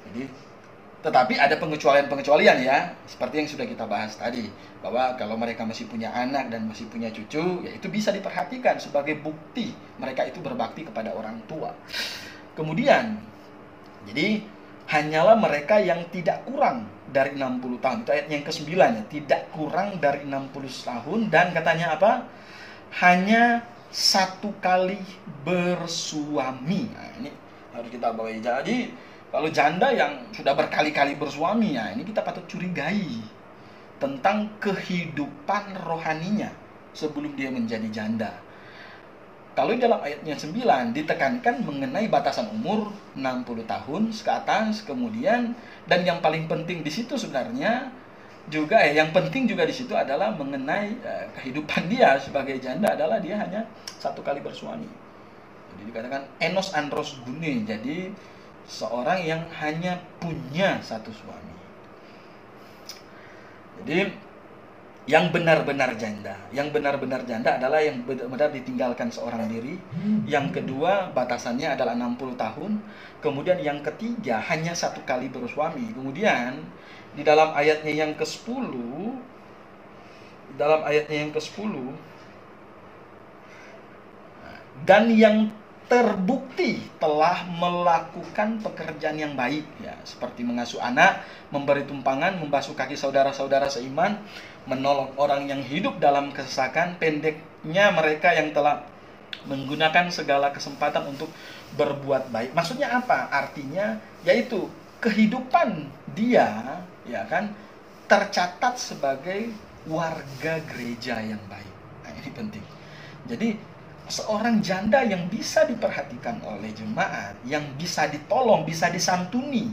Jadi tetapi ada pengecualian-pengecualian ya, seperti yang sudah kita bahas tadi, bahwa kalau mereka masih punya anak dan masih punya cucu, ya itu bisa diperhatikan sebagai bukti mereka itu berbakti kepada orang tua. Kemudian, jadi hanyalah mereka yang tidak kurang dari 60 tahun. Itu ayat yang ke-9 ya, tidak kurang dari 60 tahun, dan katanya apa? Hanya satu kali bersuami. Nah, ini harus kita bawa. Jadi kalau janda yang sudah berkali-kali bersuami, ya ini kita patut curigai tentang kehidupan rohaninya sebelum dia menjadi janda. Kalau dalam ayatnya 9 ditekankan mengenai batasan umur 60 tahun ke atas, kemudian dan yang paling penting di situ sebenarnya juga yang penting juga di situ adalah mengenai kehidupan dia sebagai janda adalah dia hanya satu kali bersuami. Jadi dikatakan enos andros gune, jadi seorang yang hanya punya satu suami. Jadi yang benar-benar janda adalah yang benar-benar ditinggalkan seorang diri. Yang kedua batasannya adalah 60 tahun. Kemudian yang ketiga hanya satu kali bersuami. Kemudian di dalam ayatnya yang ke-10, dan yang terbukti telah melakukan pekerjaan yang baik, ya, seperti mengasuh anak, memberi tumpangan, membasuh kaki saudara-saudara seiman, menolong orang yang hidup dalam kesesakan, pendeknya mereka yang telah menggunakan segala kesempatan untuk berbuat baik. Maksudnya apa? Artinya yaitu kehidupan dia, ya kan, tercatat sebagai warga gereja yang baik. Nah, ini penting. Jadi seorang janda yang bisa diperhatikan oleh jemaat, yang bisa ditolong, bisa disantuni.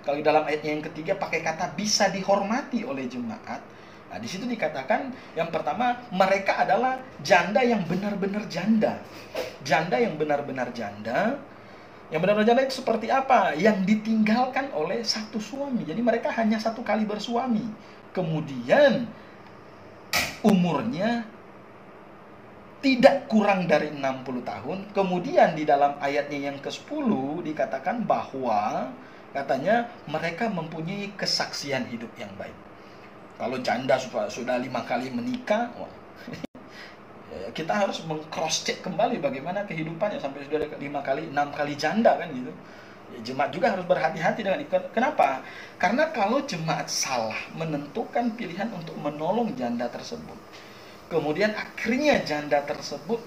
Kalau dalam ayatnya yang ketiga pakai kata bisa dihormati oleh jemaat. Nah, di situ dikatakan yang pertama, mereka adalah janda yang benar-benar janda. Janda yang benar-benar janda. Yang benar-benar janda itu seperti apa? Yang ditinggalkan oleh satu suami. Jadi mereka hanya satu kali bersuami. Kemudian umurnya tidak kurang dari 60 tahun. Kemudian di dalam ayatnya yang ke-10 dikatakan bahwa katanya mereka mempunyai kesaksian hidup yang baik. Kalau janda sudah 5 kali menikah, kita harus meng-cross check kembali bagaimana kehidupannya sampai sudah 5 kali, 6 kali janda kan gitu. Ya, jemaat juga harus berhati-hati dengan itu. Kenapa? Karena kalau jemaat salah menentukan pilihan untuk menolong janda tersebut, kemudian akhirnya janda tersebut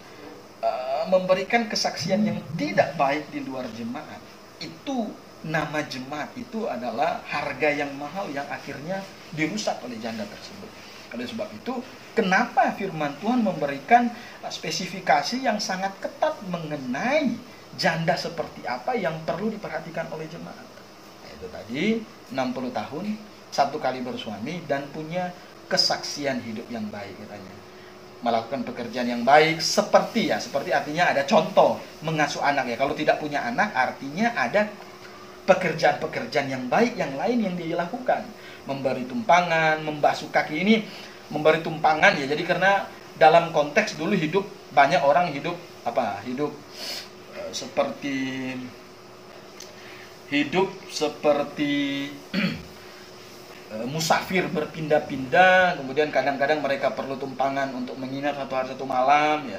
memberikan kesaksian yang tidak baik di luar jemaat, itu nama jemaat itu adalah harga yang mahal yang akhirnya dirusak oleh janda tersebut. Oleh sebab itu, kenapa firman Tuhan memberikan spesifikasi yang sangat ketat mengenai janda seperti apa yang perlu diperhatikan oleh jemaat. Itu tadi 60 tahun, satu kali bersuami dan punya kesaksian hidup yang baik katanya. Melakukan pekerjaan yang baik seperti artinya ada contoh mengasuh anak ya. Kalau tidak punya anak artinya ada pekerjaan-pekerjaan yang baik yang lain yang dia lakukan. Memberi tumpangan, membasuh kaki. Ini memberi tumpangan ya. Jadi karena dalam konteks dulu banyak orang hidup seperti musafir berpindah-pindah, kemudian kadang-kadang mereka perlu tumpangan untuk menginap satu hari satu malam ya.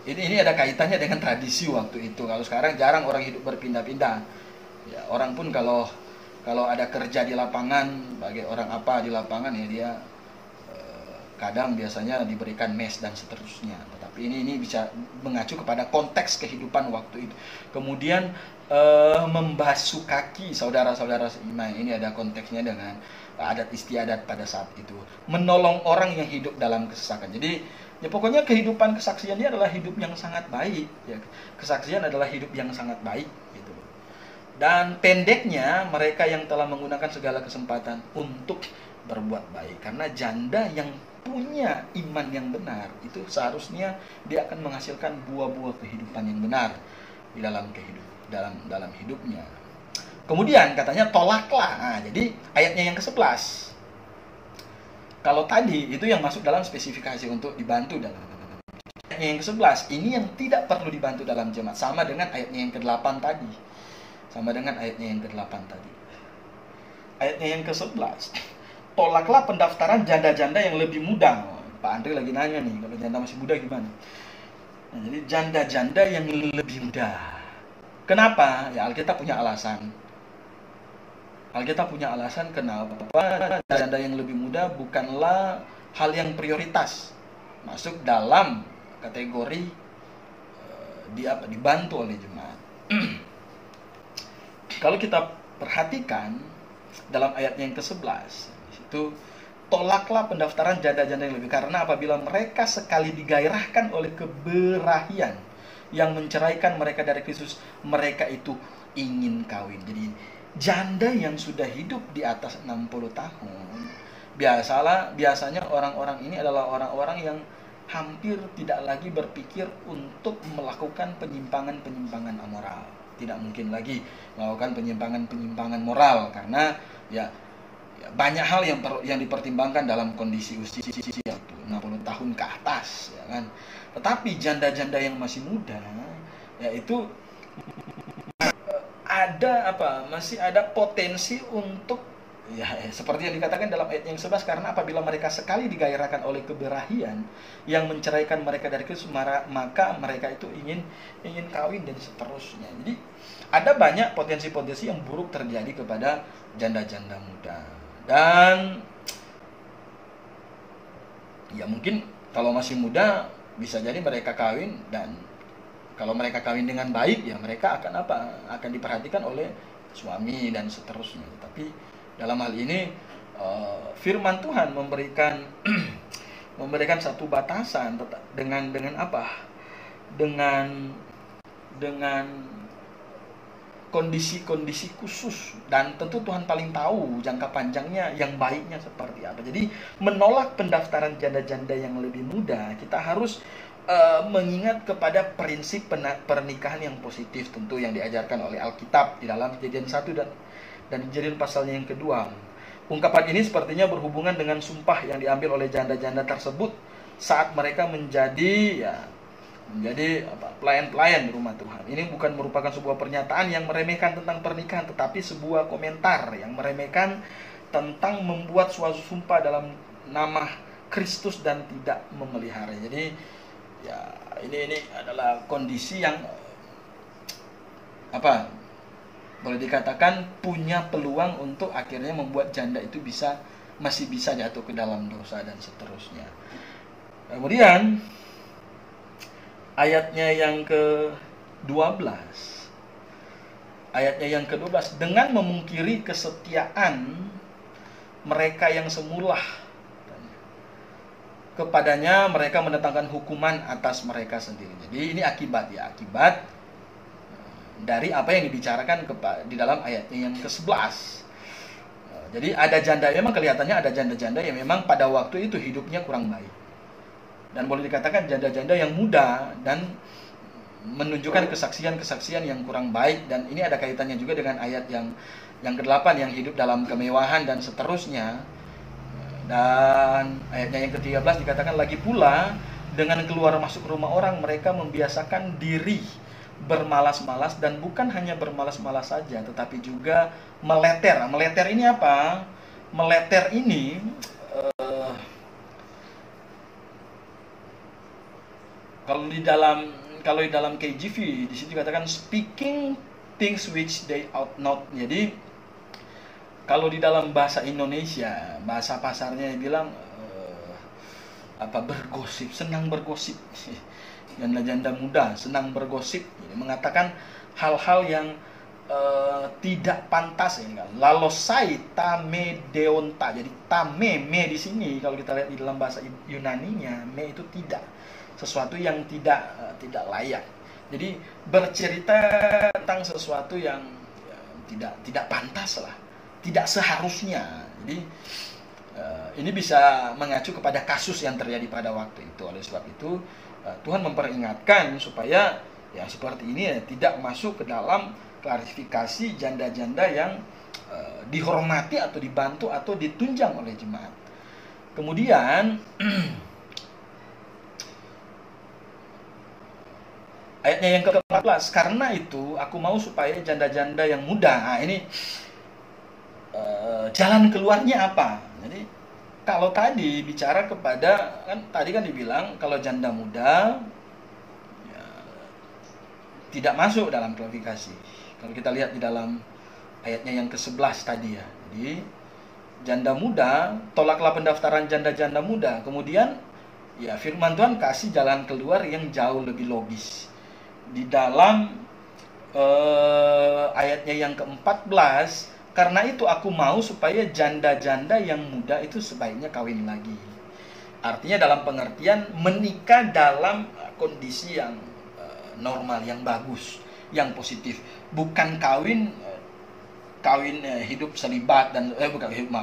Ini ada kaitannya dengan tradisi waktu itu. Kalau sekarang jarang orang hidup berpindah-pindah. Ya, orang pun kalau ada kerja di lapangan, bagi orang apa di lapangan ya dia kadang biasanya diberikan mes dan seterusnya. Tetapi ini bisa mengacu kepada konteks kehidupan waktu itu. Kemudian membasuh kaki saudara-saudara seiman, ini ada konteksnya dengan adat istiadat pada saat itu. Menolong orang yang hidup dalam kesesakan. Jadi ya pokoknya kehidupan kesaksiannya adalah hidup yang sangat baik. Ya, kesaksian adalah hidup yang sangat baik. Gitu. Dan pendeknya mereka yang telah menggunakan segala kesempatan untuk berbuat baik. Karena janda yang punya iman yang benar itu seharusnya dia akan menghasilkan buah-buah kehidupan yang benar di dalam hidupnya. Kemudian katanya tolaklah. Nah, jadi ayatnya yang ke-11. Kalau tadi itu yang masuk dalam spesifikasi untuk dibantu dalam ayatnya yang ke-11, ini yang tidak perlu dibantu dalam jemaat, sama dengan ayatnya yang ke-8 tadi. Ayatnya yang ke-11. Tolaklah pendaftaran janda-janda yang lebih muda. Pak Andri lagi nanya nih, kalau janda masih muda gimana? Nah, jadi janda-janda yang lebih muda. Kenapa? Ya Alkitab punya alasan. Kenapa janda yang lebih muda bukanlah hal yang prioritas masuk dalam kategori dibantu oleh jemaat. Kalau kita perhatikan dalam ayatnya yang ke-11 itu, tolaklah pendaftaran janda-janda yang lebih, karena apabila mereka sekali digairahkan oleh keberahian yang menceraikan mereka dari Kristus, mereka itu ingin kawin. Jadi janda yang sudah hidup di atas 60 tahun, biasanya orang-orang ini adalah orang-orang yang hampir tidak lagi berpikir untuk melakukan penyimpangan-penyimpangan amoral. Tidak mungkin lagi melakukan penyimpangan-penyimpangan moral, karena ya banyak hal yang dipertimbangkan dalam kondisi usia 60 tahun ke atas ya kan. Tetapi janda-janda yang masih muda yaitu masih ada potensi untuk ya seperti yang dikatakan dalam ayat yang 11, karena apabila mereka sekali digairahkan oleh keberahian yang menceraikan mereka dari Kristus, maka mereka itu ingin kawin dan seterusnya. Jadi ada banyak potensi-potensi yang buruk terjadi kepada janda-janda muda. Dan ya mungkin kalau masih muda bisa jadi mereka kawin, dan kalau mereka kawin dengan baik ya mereka akan diperhatikan oleh suami dan seterusnya. Tapi dalam hal ini firman Tuhan memberikan memberikan satu batasan dengan apa? Dengan kondisi-kondisi khusus, dan tentu Tuhan paling tahu jangka panjangnya yang baiknya seperti apa. Jadi menolak pendaftaran janda-janda yang lebih muda, kita harus mengingat kepada prinsip pernikahan yang positif tentu yang diajarkan oleh Alkitab di dalam Kejadian 1 dan Kejadian pasalnya yang kedua. Ungkapan ini sepertinya berhubungan dengan sumpah yang diambil oleh janda-janda tersebut saat mereka menjadi pelayan-pelayan di rumah Tuhan. Ini bukan merupakan sebuah pernyataan yang meremehkan tentang pernikahan, tetapi sebuah komentar yang meremehkan tentang membuat suatu sumpah dalam nama Kristus dan tidak memelihara. Jadi ya ini adalah kondisi yang boleh dikatakan punya peluang untuk akhirnya membuat janda itu masih bisa jatuh ke dalam dosa dan seterusnya. Kemudian ayatnya yang ke-12. Ayatnya yang ke-12, dengan memungkiri kesetiaan mereka yang semula kepadanya, mereka mendatangkan hukuman atas mereka sendiri. Jadi ini akibat dari apa yang dibicarakan di dalam ayatnya yang ke-11. Jadi ada janda, memang kelihatannya ada janda-janda yang memang pada waktu itu hidupnya kurang baik. Dan boleh dikatakan janda-janda yang muda dan menunjukkan kesaksian-kesaksian yang kurang baik. Dan ini ada kaitannya juga dengan ayat yang ke-8 yang hidup dalam kemewahan dan seterusnya. Dan ayatnya yang ke-13 dikatakan lagi pula, dengan keluar masuk rumah orang mereka membiasakan diri bermalas-malas, dan bukan hanya bermalas-malas saja tetapi juga meleter. Meleter ini apa? Meleter ini kalau di dalam KJV di situ dikatakan speaking things which they ought not. Jadi kalau di dalam bahasa Indonesia, bahasa pasarnya bilang bergosip, senang bergosip. Janda-janda muda senang bergosip, mengatakan hal-hal yang tidak pantas, ya kan? Lalosai tame deonta. Jadi tame, me di sini kalau kita lihat di dalam bahasa Yunaninya, me itu tidak, sesuatu yang tidak layak. Jadi bercerita tentang sesuatu yang tidak pantas lah, tidak seharusnya. Jadi ini bisa mengacu kepada kasus yang terjadi pada waktu itu. Oleh sebab itu Tuhan memperingatkan supaya yang seperti ini tidak masuk ke dalam klarifikasi janda-janda yang dihormati atau dibantu atau ditunjang oleh jemaat. Kemudian ayatnya yang ke-14, karena itu aku mau supaya janda-janda yang muda. Nah, ini jalan keluarnya apa? Jadi kalau tadi bicara kepada, tadi kan dibilang kalau janda muda ya, tidak masuk dalam klarifikasi. Kalau kita lihat di dalam ayatnya yang ke-11 tadi ya. Jadi janda muda, tolaklah pendaftaran janda-janda muda. Kemudian ya firman Tuhan kasih jalan keluar yang jauh lebih logis. Di dalam ayatnya yang ke-14, karena itu aku mau supaya janda-janda yang muda itu sebaiknya kawin lagi. Artinya dalam pengertian menikah dalam kondisi yang normal, yang bagus, yang positif. Bukan kawin hidup selibat dan bukan hidup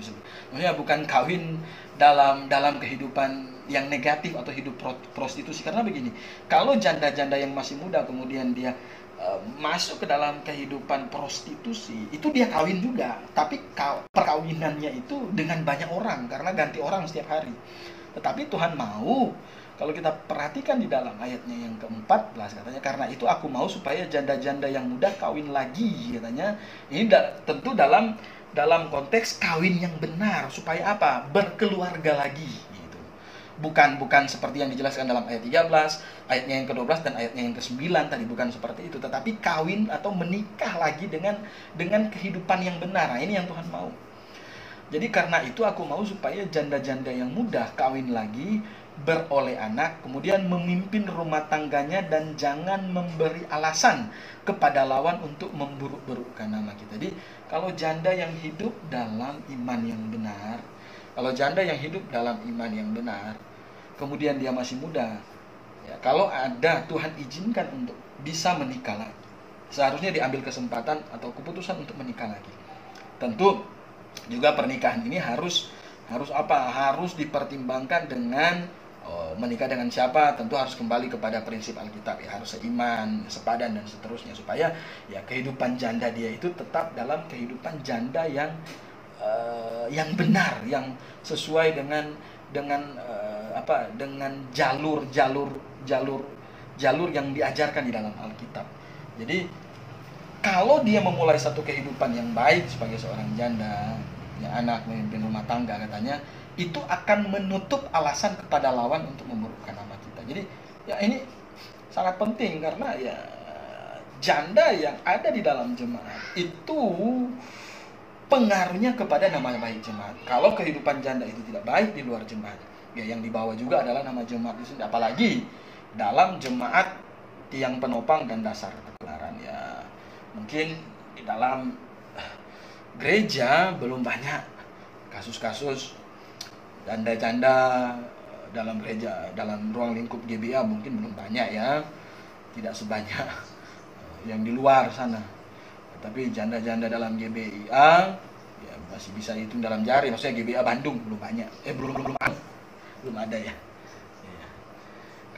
selibat. Maksudnya bukan kawin dalam kehidupan yang negatif atau hidup prostitusi. Karena begini, kalau janda-janda yang masih muda kemudian dia masuk ke dalam kehidupan prostitusi, itu dia kawin juga, tapi perkawinannya itu dengan banyak orang karena ganti orang setiap hari. Tetapi Tuhan mau, kalau kita perhatikan di dalam ayatnya yang ke-14 katanya, karena itu aku mau supaya janda-janda yang muda kawin lagi, katanya. Ini tentu dalam konteks kawin yang benar, supaya apa? Berkeluarga lagi. Bukan seperti yang dijelaskan dalam ayat 13, ayatnya yang ke-12 dan ayatnya yang ke-9 tadi, bukan seperti itu, tetapi kawin atau menikah lagi dengan kehidupan yang benar. Nah, ini yang Tuhan mau. Jadi karena itu aku mau supaya janda-janda yang muda kawin lagi, beroleh anak, kemudian memimpin rumah tangganya dan jangan memberi alasan kepada lawan untuk memburuk-burukkan nama kita. Jadi kalau janda yang hidup dalam iman yang benar, kalau janda yang hidup dalam iman yang benar, kemudian dia masih muda, ya, kalau ada Tuhan izinkan untuk bisa menikah lagi, seharusnya diambil kesempatan atau keputusan untuk menikah lagi. Tentu juga pernikahan ini harus apa? Harus dipertimbangkan dengan menikah dengan siapa, tentu harus kembali kepada prinsip Alkitab, ya, harus seiman, sepadan dan seterusnya, supaya ya kehidupan janda dia itu tetap dalam kehidupan janda yang benar, yang sesuai dengan dengan jalur yang diajarkan di dalam Alkitab. Jadi kalau dia memulai satu kehidupan yang baik sebagai seorang janda, ya, anak, memimpin rumah tangga, katanya itu akan menutup alasan kepada lawan untuk memburukkan nama kita. Jadi ya ini sangat penting, karena ya janda yang ada di dalam jemaat itu pengaruhnya kepada nama baik jemaat. Kalau kehidupan janda itu tidak baik di luar jemaat, ya yang dibawa juga adalah nama jemaat itu sendiri. Apalagi dalam jemaat tiang penopang dan dasar kebenaran, ya mungkin di dalam gereja belum banyak kasus-kasus janda-janda dalam gereja, dalam ruang lingkup GBA mungkin belum banyak, ya, tidak sebanyak yang di luar sana. Tapi janda-janda dalam GBIA ya masih bisa hitung dalam jari. Maksudnya GBA Bandung belum banyak, belum ada, ya. Ya.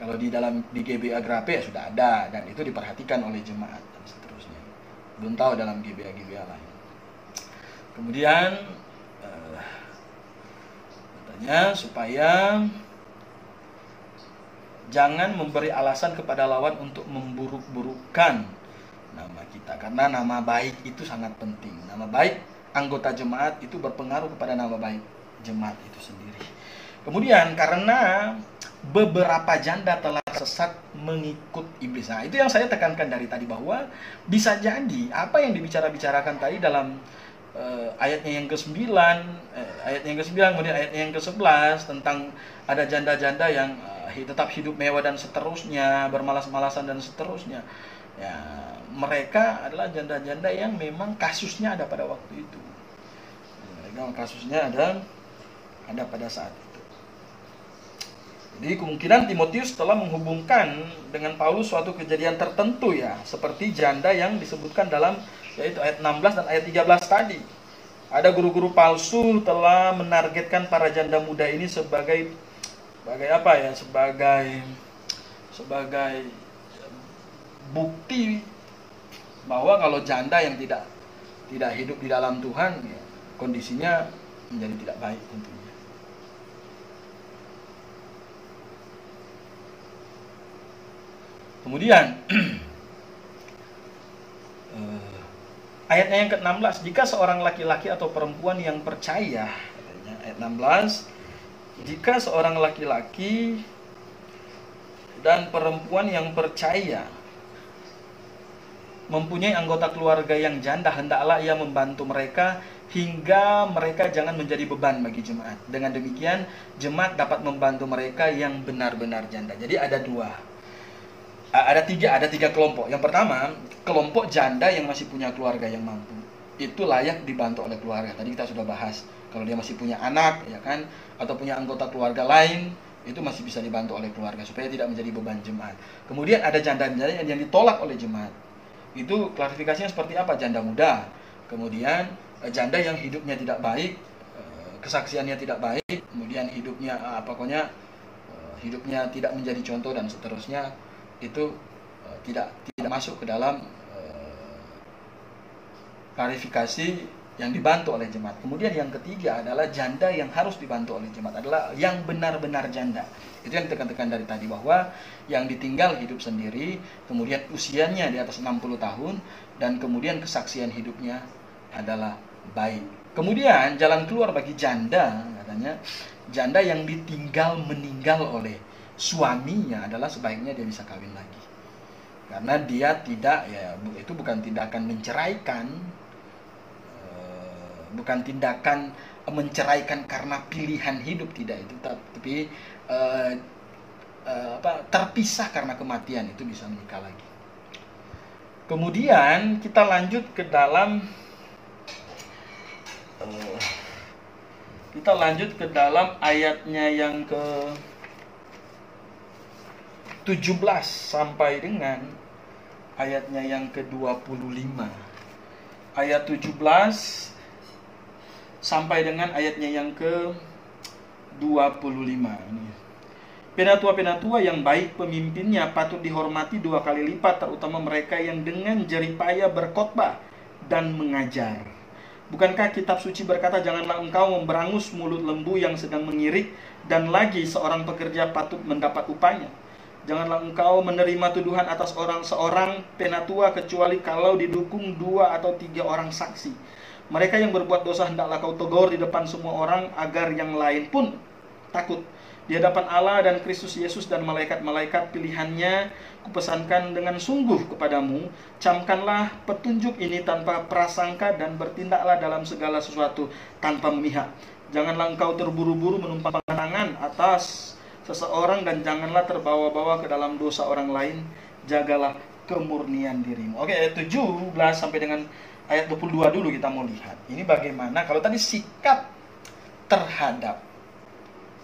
Kalau di GBA Grape ya sudah ada, dan itu diperhatikan oleh jemaat dan seterusnya. Belum tahu dalam GBA lain. Kemudian supaya jangan memberi alasan kepada lawan untuk memburuk-burukkan nama kita, karena nama baik itu sangat penting. Nama baik anggota jemaat itu berpengaruh kepada nama baik jemaat itu sendiri. Kemudian karena beberapa janda telah sesat mengikut iblis. Nah, itu yang saya tekankan dari tadi, bahwa bisa jadi apa yang dibicarakan tadi dalam ayatnya yang ke-9, kemudian ayatnya yang ke-11 tentang ada janda-janda yang tetap hidup mewah dan seterusnya, bermalas-malasan dan seterusnya. Ya, mereka adalah janda-janda yang memang kasusnya ada pada waktu itu. Mereka kasusnya ada pada saat itu. Jadi kemungkinan Timotius telah menghubungkan dengan Paulus suatu kejadian tertentu, ya, seperti janda yang disebutkan dalam yaitu ayat 16 dan ayat 13 tadi. Ada guru-guru palsu telah menargetkan para janda muda ini sebagai apa, ya? Sebagai bukti bahwa kalau janda yang tidak hidup di dalam Tuhan, ya, kondisinya menjadi tidak baik tentunya. Kemudian ayatnya yang ke-16, jika seorang laki-laki atau perempuan yang percaya, katanya, ayat 16, jika seorang laki-laki dan perempuan yang percaya mempunyai anggota keluarga yang janda, hendaklah ia membantu mereka hingga mereka jangan menjadi beban bagi jemaat. Dengan demikian, jemaat dapat membantu mereka yang benar-benar janda. Jadi ada tiga kelompok. Yang pertama, kelompok janda yang masih punya keluarga yang mampu. Itu layak dibantu oleh keluarga. Tadi kita sudah bahas, kalau dia masih punya anak, ya kan, atau punya anggota keluarga lain, itu masih bisa dibantu oleh keluarga supaya tidak menjadi beban jemaat. Kemudian ada janda-janda yang ditolak oleh jemaat. Itu klarifikasinya seperti apa? Janda muda. Kemudian janda yang hidupnya tidak baik, kesaksiannya tidak baik, kemudian hidupnya hidupnya tidak menjadi contoh dan seterusnya. Itu tidak masuk ke dalam klarifikasi yang dibantu oleh jemaat. Kemudian yang ketiga adalah janda yang harus dibantu oleh jemaat adalah yang benar-benar janda. Itu yang tekan-tekan dari tadi, bahwa yang ditinggal hidup sendiri, kemudian usianya di atas 60 tahun, dan kemudian kesaksian hidupnya adalah baik. Kemudian jalan keluar bagi janda, katanya, janda yang ditinggal meninggal oleh suaminya adalah sebaiknya dia bisa kawin lagi. Karena dia tidak, ya, itu bukan tindakan menceraikan, bukan tindakan menceraikan karena pilihan hidup, tidak, itu tapi terpisah karena kematian, itu bisa menikah lagi. Kemudian kita lanjut ke dalam ayatnya yang ke 17 sampai dengan ayatnya yang ke-25. Ayat 17 sampai dengan ayatnya yang ke-25. Penatua-penatua yang baik pemimpinnya patut dihormati 2 kali lipat, terutama mereka yang dengan jeripaya berkhotbah dan mengajar. Bukankah kitab suci berkata, janganlah engkau memberangus mulut lembu yang sedang mengirik, dan lagi seorang pekerja patut mendapat upahnya. Janganlah engkau menerima tuduhan atas seorang penatua kecuali kalau didukung 2 atau 3 orang saksi. Mereka yang berbuat dosa hendaklah kau tegur di depan semua orang, agar yang lain pun takut. Di hadapan Allah dan Kristus Yesus dan malaikat-malaikat pilihannya, kupesankan dengan sungguh kepadamu, camkanlah petunjuk ini tanpa prasangka dan bertindaklah dalam segala sesuatu tanpa memihak. Janganlah engkau terburu-buru menumpang tangan atas seseorang dan janganlah terbawa-bawa ke dalam dosa orang lain. Jagalah kemurnian dirimu. Oke, ayat 17 sampai dengan ayat 22 dulu kita mau lihat. Ini bagaimana kalau tadi sikap terhadap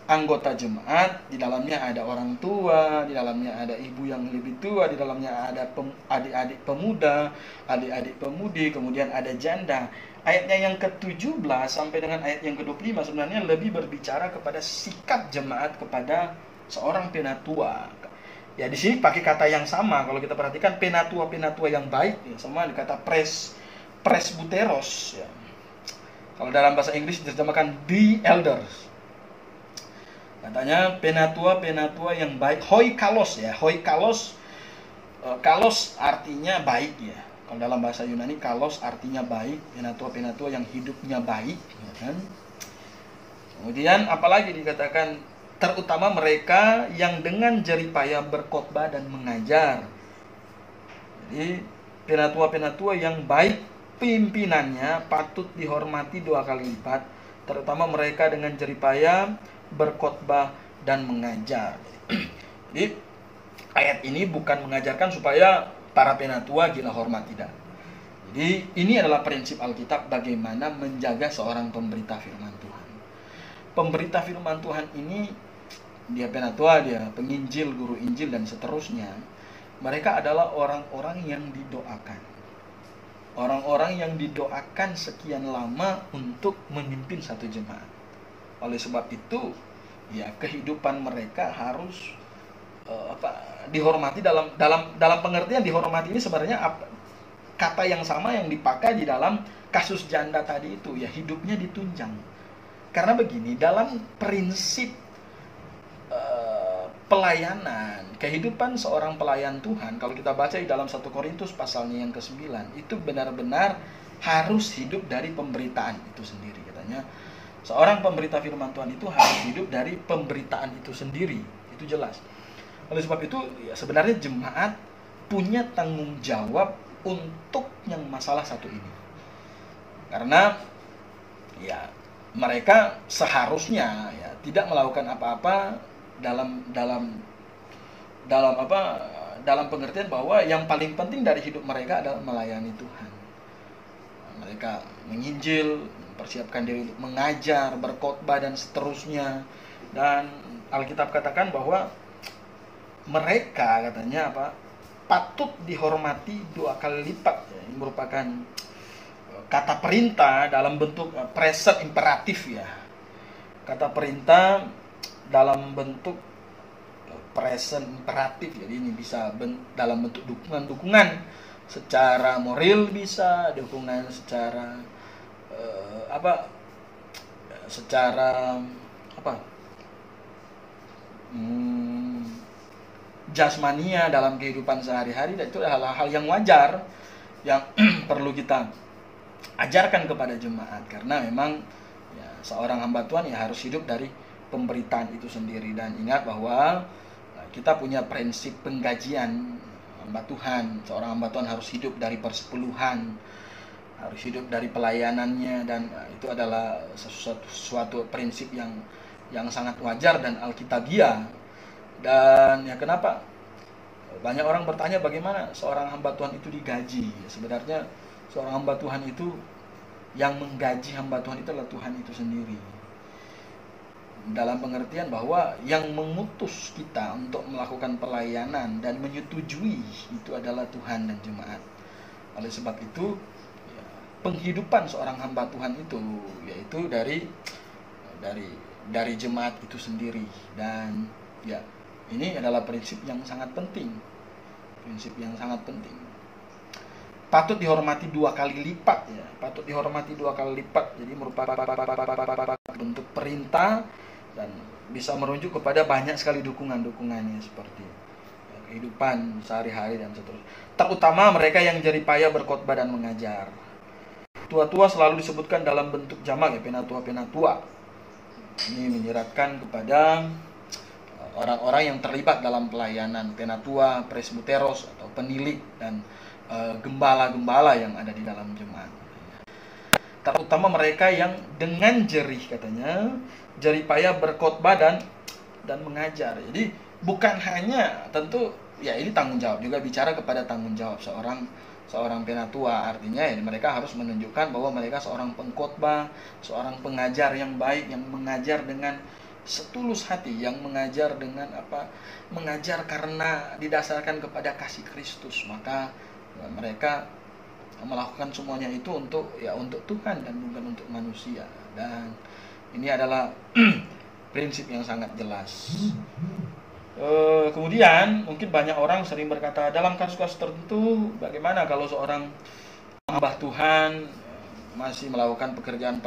anggota jemaat, di dalamnya ada orang tua, di dalamnya ada ibu yang lebih tua, di dalamnya ada adik-adik pemuda, adik-adik pemudi, kemudian ada janda. Ayatnya yang ke-17 sampai dengan ayat yang ke-25 sebenarnya lebih berbicara kepada sikap jemaat kepada seorang penatua. Ya, di sini pakai kata yang sama. Kalau kita perhatikan penatua-penatua yang baik, ya, sama dikata presbyteros. Ya. Kalau dalam bahasa Inggris diterjemahkan the elders. Katanya penatua-penatua yang baik, hoi kalos ya, hoi kalos, kalos artinya baik ya. Kalau dalam bahasa Yunani kalos artinya baik, penatua-penatua yang hidupnya baik, ya kan? Kemudian apalagi dikatakan, terutama mereka yang dengan jeripaya berkhotbah dan mengajar. Jadi penatua-penatua yang baik pimpinannya patut dihormati 2 kali lipat, terutama mereka dengan jeripaya berkhotbah dan mengajar. Jadi ayat ini bukan mengajarkan supaya para penatua gila hormat, tidak. Jadi ini adalah prinsip Alkitab bagaimana menjaga seorang pemberita firman Tuhan. Pemberita firman Tuhan ini, dia penatua, dia penginjil, guru Injil dan seterusnya. Mereka adalah orang-orang yang didoakan. Orang-orang yang didoakan sekian lama untuk memimpin satu jemaat. Oleh sebab itu, ya kehidupan mereka harus dihormati dalam pengertian dihormati ini sebenarnya kata yang sama yang dipakai di dalam kasus janda tadi itu, ya hidupnya ditunjang. Karena begini, dalam prinsip pelayanan, kehidupan seorang pelayan Tuhan, kalau kita baca di dalam 1 Korintus pasalnya yang ke-9, itu benar-benar harus hidup dari pemberitaan itu sendiri. Katanya seorang pemberita firman Tuhan itu harus hidup dari pemberitaan itu sendiri. Itu jelas. Oleh sebab itu, ya sebenarnya jemaat punya tanggung jawab untuk yang masalah satu ini. Karena ya mereka seharusnya ya tidak melakukan apa-apa dalam pengertian bahwa yang paling penting dari hidup mereka adalah melayani Tuhan. Mereka menginjil, persiapkan diri untuk mengajar, berkhotbah dan seterusnya. Dan Alkitab katakan bahwa mereka katanya patut dihormati 2 kali lipat. Ya. Ini merupakan kata perintah dalam bentuk present imperatif ya. Kata perintah dalam bentuk present imperatif. Jadi ini bisa dalam bentuk dukungan secara moral, bisa dukungan secara jasmania dalam kehidupan sehari-hari. Dan itu adalah hal yang wajar yang perlu kita ajarkan kepada jemaat, karena memang ya, seorang hamba Tuhan ya harus hidup dari pemberitaan itu sendiri. Dan ingat bahwa kita punya prinsip penggajian hamba Tuhan. Seorang hamba Tuhan harus hidup dari persepuluhan. harus hidup dari pelayanannya, dan itu adalah suatu prinsip yang sangat wajar dan alkitabiah. Dan ya kenapa banyak orang bertanya bagaimana seorang hamba Tuhan itu digaji. Sebenarnya seorang hamba Tuhan itu, yang menggaji hamba Tuhan itu adalah Tuhan itu sendiri. Dalam pengertian bahwa yang mengutus kita untuk melakukan pelayanan dan menyetujui itu adalah Tuhan dan jemaat. Oleh sebab itu, ya, penghidupan seorang hamba Tuhan itu yaitu dari jemaat itu sendiri. Dan ya, ini adalah prinsip yang sangat penting. Prinsip yang sangat penting. Patut dihormati 2 kali lipat, ya. Patut dihormati 2 kali lipat. Jadi merupakan bentuk perintah dan bisa merujuk kepada banyak sekali dukungannya seperti ya, kehidupan sehari-hari dan seterusnya. Terutama mereka yang jeripaya berkhotbah dan mengajar. Tua-tua selalu disebutkan dalam bentuk jamak, ya, penatua. Ini menyiratkan kepada orang-orang yang terlibat dalam pelayanan, penatua, presbuteros atau penilik, dan gembala-gembala yang ada di dalam jemaat. Terutama mereka yang dengan jerih, katanya, jeripaya berkhotbah dan mengajar. Jadi bukan hanya, tentu ya ini tanggung jawab juga, bicara kepada tanggung jawab seorang penatua. Artinya ya mereka harus menunjukkan bahwa mereka seorang pengkhotbah, seorang pengajar yang baik, yang mengajar dengan setulus hati, yang mengajar dengan mengajar karena didasarkan kepada kasih Kristus. Maka ya, mereka melakukan semuanya itu untuk Tuhan dan bukan untuk manusia. Dan ini adalah prinsip yang sangat jelas. Kemudian mungkin banyak orang sering berkata, dalam kasus-kasus tertentu bagaimana kalau seorang hamba Tuhan masih melakukan pekerjaan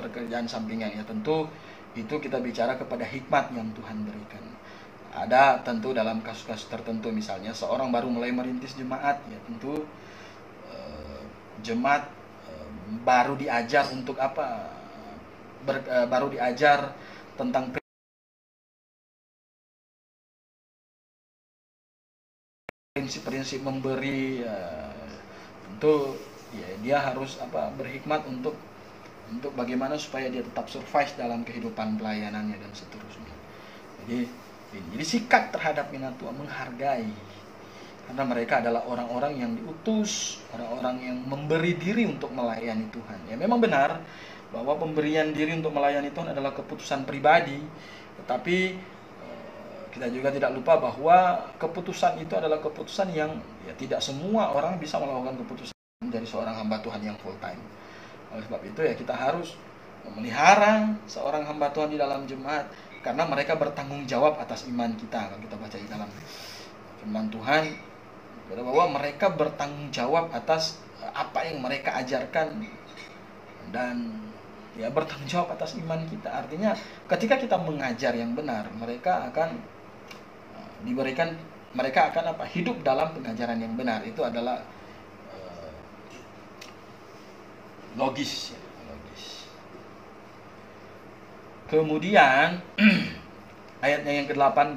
sampingan? Ya tentu itu kita bicara kepada hikmat yang Tuhan berikan. Ada tentu dalam kasus-kasus tertentu, misalnya seorang baru mulai merintis jemaat, ya tentu jemaat baru diajar untuk baru diajar tentang prinsip-prinsip memberi, tentu ya dia harus berhikmat untuk bagaimana supaya dia tetap survive dalam kehidupan pelayanannya dan seterusnya. Jadi sikap terhadap penatua menghargai, karena mereka adalah orang-orang yang diutus, orang-orang yang memberi diri untuk melayani Tuhan. Ya memang benar bahwa pemberian diri untuk melayani Tuhan adalah keputusan pribadi, tetapi kita juga tidak lupa bahwa keputusan itu adalah keputusan yang ya tidak semua orang bisa melakukan keputusan dari seorang hamba Tuhan yang full time. Oleh sebab itu ya kita harus memelihara seorang hamba Tuhan di dalam jemaat, karena mereka bertanggung jawab atas iman kita. Kalau kita baca di dalam firman Tuhan bahwa mereka bertanggung jawab atas apa yang mereka ajarkan, dan ya bertanggung jawab atas iman kita. Artinya ketika kita mengajar yang benar, mereka akan hidup dalam pengajaran yang benar. Itu adalah logis. Kemudian ayatnya yang ke-18,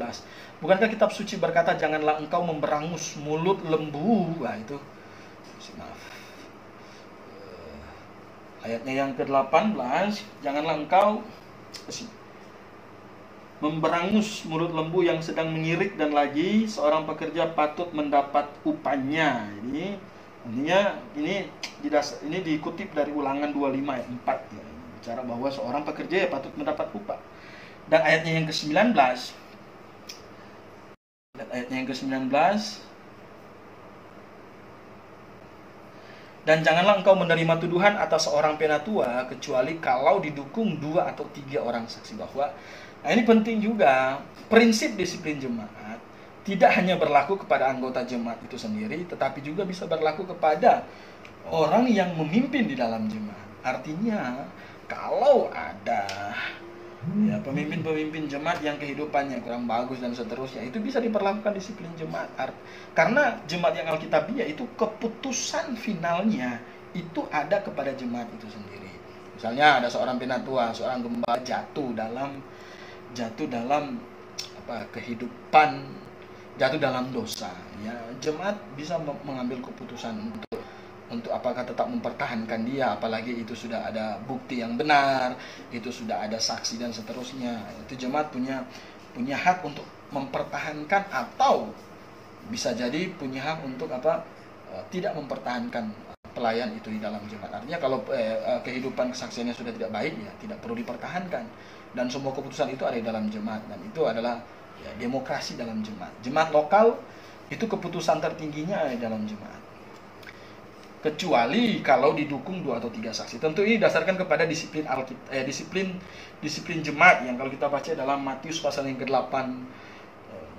bukankah kitab suci berkata, janganlah engkau memberangus mulut lembu. Wah itu maaf. Ayatnya yang ke-18, janganlah engkau memberangus mulut lembu yang sedang mengirik, dan lagi seorang pekerja patut mendapat upahnya. Ini intinya ini dikutip dari Ulangan 25 ayat 4 ya. Bicara bahwa seorang pekerja ya patut mendapat upah. Dan ayatnya yang ke-19, dan janganlah engkau menerima tuduhan atas seorang penatua kecuali kalau didukung 2 atau 3 orang saksi. Bahwa ini penting juga, prinsip disiplin jemaat tidak hanya berlaku kepada anggota jemaat itu sendiri, tetapi juga bisa berlaku kepada orang yang memimpin di dalam jemaat. Artinya kalau ada ya pemimpin-pemimpin jemaat yang kehidupannya kurang bagus dan seterusnya, itu bisa diperlakukan disiplin jemaat. Karena jemaat yang alkitabiah itu keputusan finalnya itu ada kepada jemaat itu sendiri. Misalnya ada seorang penatua, seorang gembala jatuh dalam kehidupan, jatuh dalam dosa, ya jemaat bisa mengambil keputusan untuk untuk apakah tetap mempertahankan dia, apalagi itu sudah ada bukti yang benar, itu sudah ada saksi dan seterusnya. Itu jemaat punya hak untuk mempertahankan, atau bisa jadi punya hak untuk tidak mempertahankan pelayan itu di dalam jemaat. Artinya kalau kehidupan kesaksiannya sudah tidak baik, ya tidak perlu dipertahankan, dan semua keputusan itu ada di dalam jemaat, dan itu adalah ya, demokrasi dalam jemaat. Jemaat lokal itu keputusan tertingginya ada di dalam jemaat, kecuali kalau didukung 2 atau 3 saksi. Tentu ini didasarkan kepada disiplin disiplin jemaat yang kalau kita baca dalam Matius pasal yang ke-8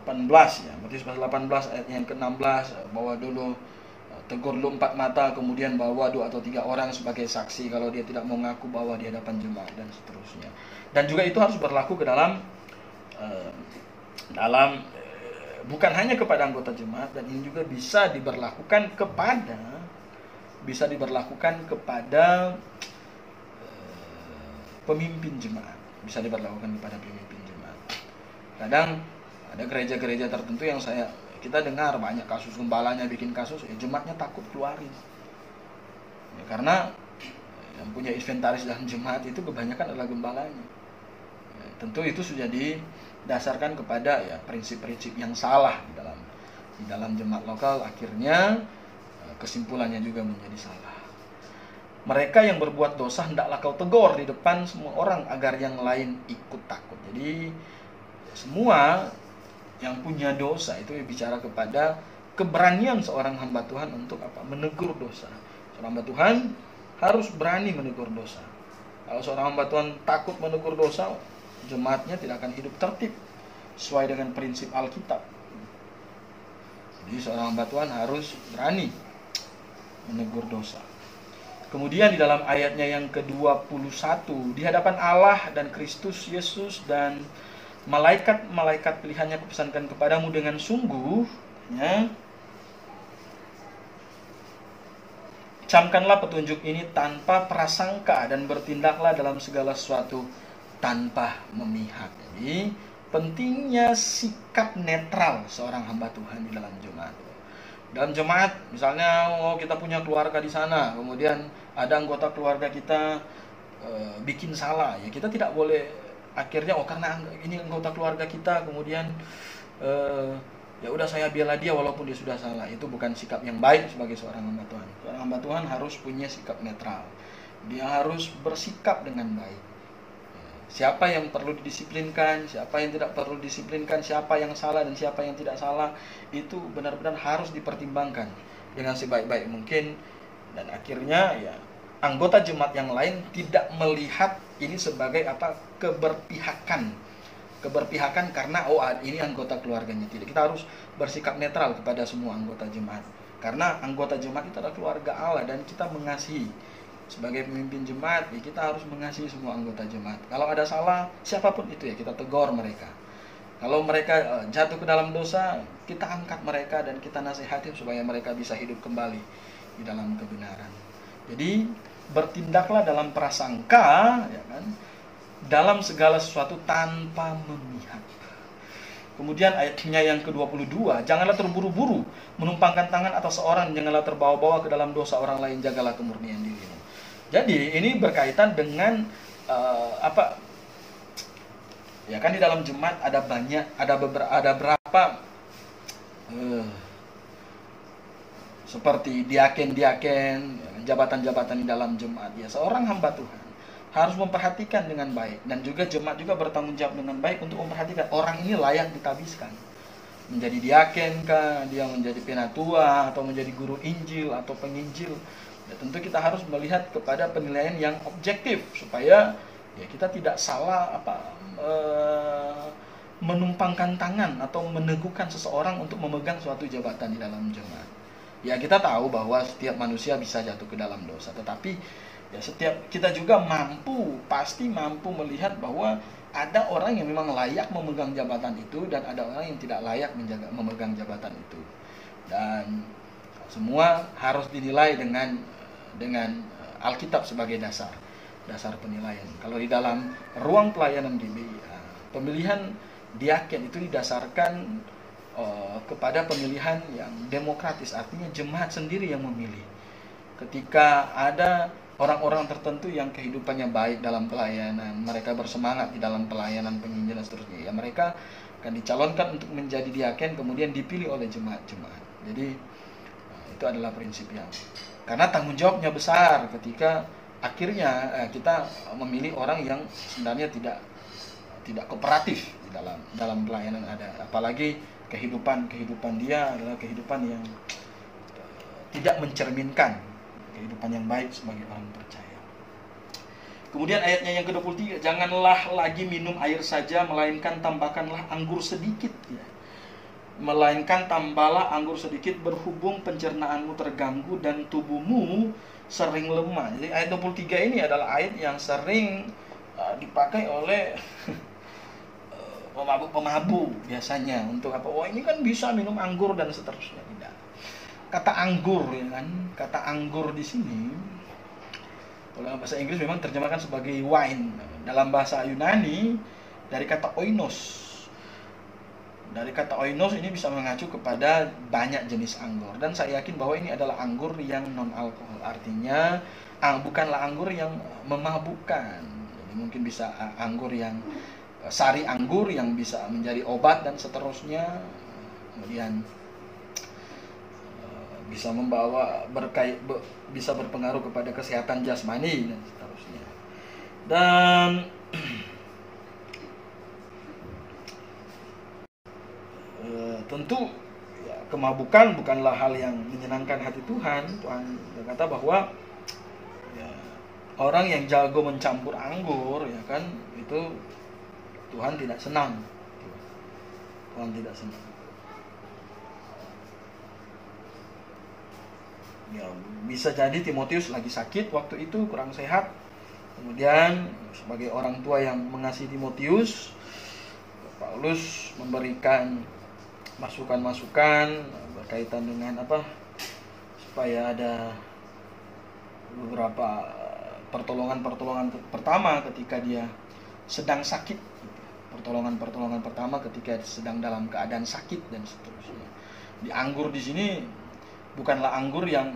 18 ya. Matius pasal 18 ayat yang ke-16, bahwa dulu tegur lu 4 mata, kemudian bawa 2 atau 3 orang sebagai saksi kalau dia tidak mau ngaku bahwa di hadapan jemaat, dan seterusnya. Dan juga itu harus berlaku ke dalam bukan hanya kepada anggota jemaat, dan ini juga bisa diberlakukan kepada pemimpin jemaat. Bisa diberlakukan kepada pemimpin jemaat. Kadang ada gereja-gereja tertentu yang kita dengar banyak kasus, gembalanya bikin kasus, jemaatnya takut keluarin. Ya, karena yang punya inventaris dalam jemaat itu kebanyakan adalah gembalanya. Ya, tentu itu sudah didasarkan kepada ya prinsip-prinsip yang salah di dalam jemaat lokal. Akhirnya kesimpulannya juga menjadi salah. Mereka yang berbuat dosa hendaklah kau tegur di depan semua orang agar yang lain ikut takut. Jadi semua yang punya dosa itu bicara kepada keberanian seorang hamba Tuhan untuk menegur dosa. Seorang hamba Tuhan harus berani menegur dosa. Kalau seorang hamba Tuhan takut menegur dosa, jemaatnya tidak akan hidup tertib sesuai dengan prinsip Alkitab. Jadi seorang hamba Tuhan harus berani menegur dosa. Kemudian di dalam ayatnya yang ke-21, di hadapan Allah dan Kristus Yesus dan malaikat-malaikat pilihannya kupesankan kepadamu dengan sungguh, ya, camkanlah petunjuk ini tanpa prasangka dan bertindaklah dalam segala sesuatu tanpa memihak. Jadi pentingnya sikap netral seorang hamba Tuhan di dalam jemaat. Dalam jemaat, misalnya kita punya keluarga di sana, kemudian ada anggota keluarga kita bikin salah, ya kita tidak boleh akhirnya karena ini anggota keluarga kita, kemudian ya udah saya bela dia walaupun dia sudah salah. Itu bukan sikap yang baik sebagai seorang hamba Tuhan. Seorang hamba Tuhan harus punya sikap netral. Dia harus bersikap dengan baik. Siapa yang perlu didisiplinkan, siapa yang tidak perlu didisiplinkan, siapa yang salah dan siapa yang tidak salah, itu benar-benar harus dipertimbangkan dengan sebaik-baik mungkin. Dan akhirnya ya anggota jemaat yang lain tidak melihat ini sebagai keberpihakan karena ini anggota keluarganya. Tidak, kita harus bersikap netral kepada semua anggota jemaat, karena anggota jemaat itu adalah keluarga Allah dan kita mengasihi. Sebagai pemimpin jemaat, ya kita harus mengasihi semua anggota jemaat. Kalau ada salah siapapun itu, ya kita tegur mereka. Kalau mereka jatuh ke dalam dosa, kita angkat mereka dan kita nasihati supaya mereka bisa hidup kembali di dalam kebenaran. Jadi bertindaklah dalam prasangka, ya kan, dalam segala sesuatu tanpa memihak. Kemudian ayatnya yang ke-22, janganlah terburu-buru menumpangkan tangan atas seorang, janganlah terbawa-bawa ke dalam dosa orang lain, jagalah kemurnian dirimu. Jadi ini berkaitan dengan ya kan di dalam jemaat ada berapa seperti diaken-diaken, jabatan-jabatan di dalam jemaat. Ya, seorang hamba Tuhan harus memperhatikan dengan baik, dan juga jemaat juga bertanggung jawab dengan baik untuk memperhatikan orang ini layak ditabiskan menjadi diaken kah, dia menjadi penatua atau menjadi guru Injil atau penginjil. Ya, tentu kita harus melihat kepada penilaian yang objektif supaya ya kita tidak salah menumpangkan tangan atau meneguhkan seseorang untuk memegang suatu jabatan di dalam jemaat. Ya, kita tahu bahwa setiap manusia bisa jatuh ke dalam dosa, tetapi ya setiap kita juga pasti mampu melihat bahwa ada orang yang memang layak memegang jabatan itu dan ada orang yang tidak layak memegang jabatan itu. Dan semua harus dinilai dengan Alkitab sebagai dasar penilaian. Kalau di dalam ruang pelayanan GBI, pemilihan diaken itu didasarkan kepada pemilihan yang demokratis, artinya jemaat sendiri yang memilih. ketika ada orang-orang tertentu yang kehidupannya baik dalam pelayanan, mereka bersemangat di dalam pelayanan penginjilan dan seterusnya, ya mereka akan dicalonkan untuk menjadi diaken, kemudian dipilih oleh jemaat-jemaat. Jadi itu adalah prinsip yang, karena tanggung jawabnya besar ketika akhirnya kita memilih orang yang sebenarnya tidak kooperatif di dalam pelayanan ada, apalagi kehidupan dia adalah kehidupan yang tidak mencerminkan kehidupan yang baik sebagai orang percaya. Kemudian ayatnya yang ke-23, janganlah lagi minum air saja, melainkan tambahkanlah anggur sedikit, ya. Melainkan tambahlah anggur sedikit, berhubung pencernaanmu terganggu dan tubuhmu sering lemah. Jadi ayat 23 ini adalah ayat yang sering dipakai oleh pemabuk biasanya untuk apa? Wah, ini kan bisa minum anggur dan seterusnya. Tidak. Kata anggur, ya kan? Kata anggur di sini kalau bahasa Inggris memang terjemahkan sebagai wine. Dalam bahasa Yunani dari kata oinos. Dari kata oinos ini bisa mengacu kepada banyak jenis anggur, dan saya yakin bahwa ini adalah anggur yang non alkohol. Artinya bukanlah anggur yang memabukkan. Jadi mungkin bisa anggur yang sari anggur yang bisa menjadi obat dan seterusnya. Kemudian bisa membawa bisa berpengaruh kepada kesehatan jasmani dan seterusnya. Dan tentu ya, kemabukan bukanlah hal yang menyenangkan hati Tuhan. Tuhan berkata bahwa ya, orang yang jago mencampur anggur, ya kan, itu Tuhan tidak senang. Tuhan tidak senang. Ya, bisa jadi Timotius lagi sakit waktu itu, kurang sehat. Kemudian sebagai orang tua yang mengasihi Timotius, Paulus memberikan masukan-masukan berkaitan dengan supaya ada beberapa pertolongan pertama ketika dia sedang sakit, pertolongan pertama ketika sedang dalam keadaan sakit dan seterusnya. Di anggur di sini bukanlah anggur yang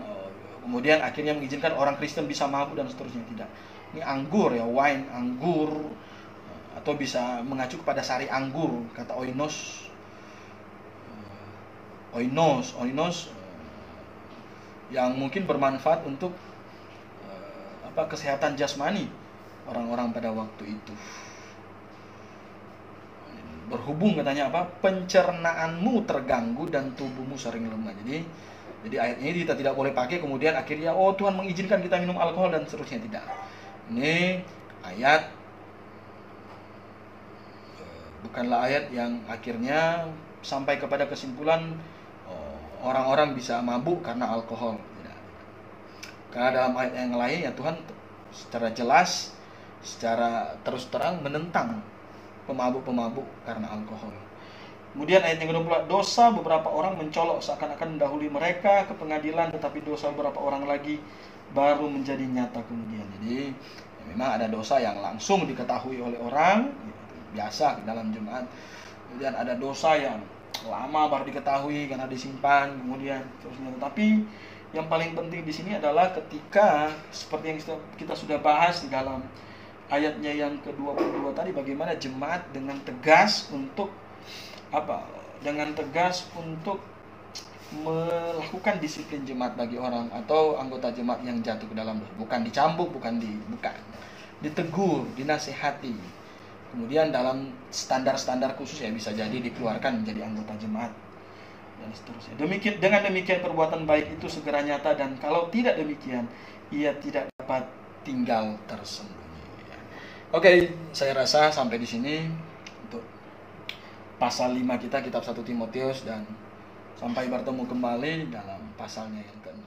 kemudian akhirnya mengizinkan orang Kristen bisa mabuk dan seterusnya, tidak. Ini anggur, ya, wine, anggur, atau bisa mengacu kepada sari anggur, kata oinos yang mungkin bermanfaat untuk kesehatan jasmani orang-orang pada waktu itu. Berhubung katanya pencernaanmu terganggu dan tubuhmu sering lemah. Jadi ayat ini kita tidak boleh pakai kemudian akhirnya Tuhan mengizinkan kita minum alkohol dan seterusnya, tidak. Ini ayat bukanlah ayat yang akhirnya sampai kepada kesimpulan orang-orang bisa mabuk karena alkohol. Tidak. Karena dalam ayat yang lain ya Tuhan secara jelas, secara terus terang menentang pemabuk-pemabuk karena alkohol. Kemudian ayat yang ke-20, dosa beberapa orang mencolok seakan-akan mendahului mereka ke pengadilan, tetapi dosa beberapa orang lagi baru menjadi nyata kemudian. Jadi ya, memang ada dosa yang langsung diketahui oleh orang, biasa dalam jemaat. Kemudian ada dosa yang lama baru diketahui karena disimpan kemudian terusnya. Tetapi yang paling penting di sini adalah ketika seperti yang kita sudah bahas di dalam ayatnya yang ke-22 tadi, bagaimana jemaat dengan tegas untuk melakukan disiplin jemaat bagi orang atau anggota jemaat yang jatuh ke dalam dosa. Bukan dicambuk, bukan ditegur, dinasehati. Kemudian dalam standar-standar khusus ya bisa jadi dikeluarkan menjadi anggota jemaat dan seterusnya. Dengan demikian perbuatan baik itu segera nyata, dan kalau tidak demikian ia tidak dapat tinggal tersembunyi. Oke, saya rasa sampai di sini untuk pasal 5 kita, kitab 1 Timotius, dan sampai bertemu kembali dalam pasalnya yang ke-6.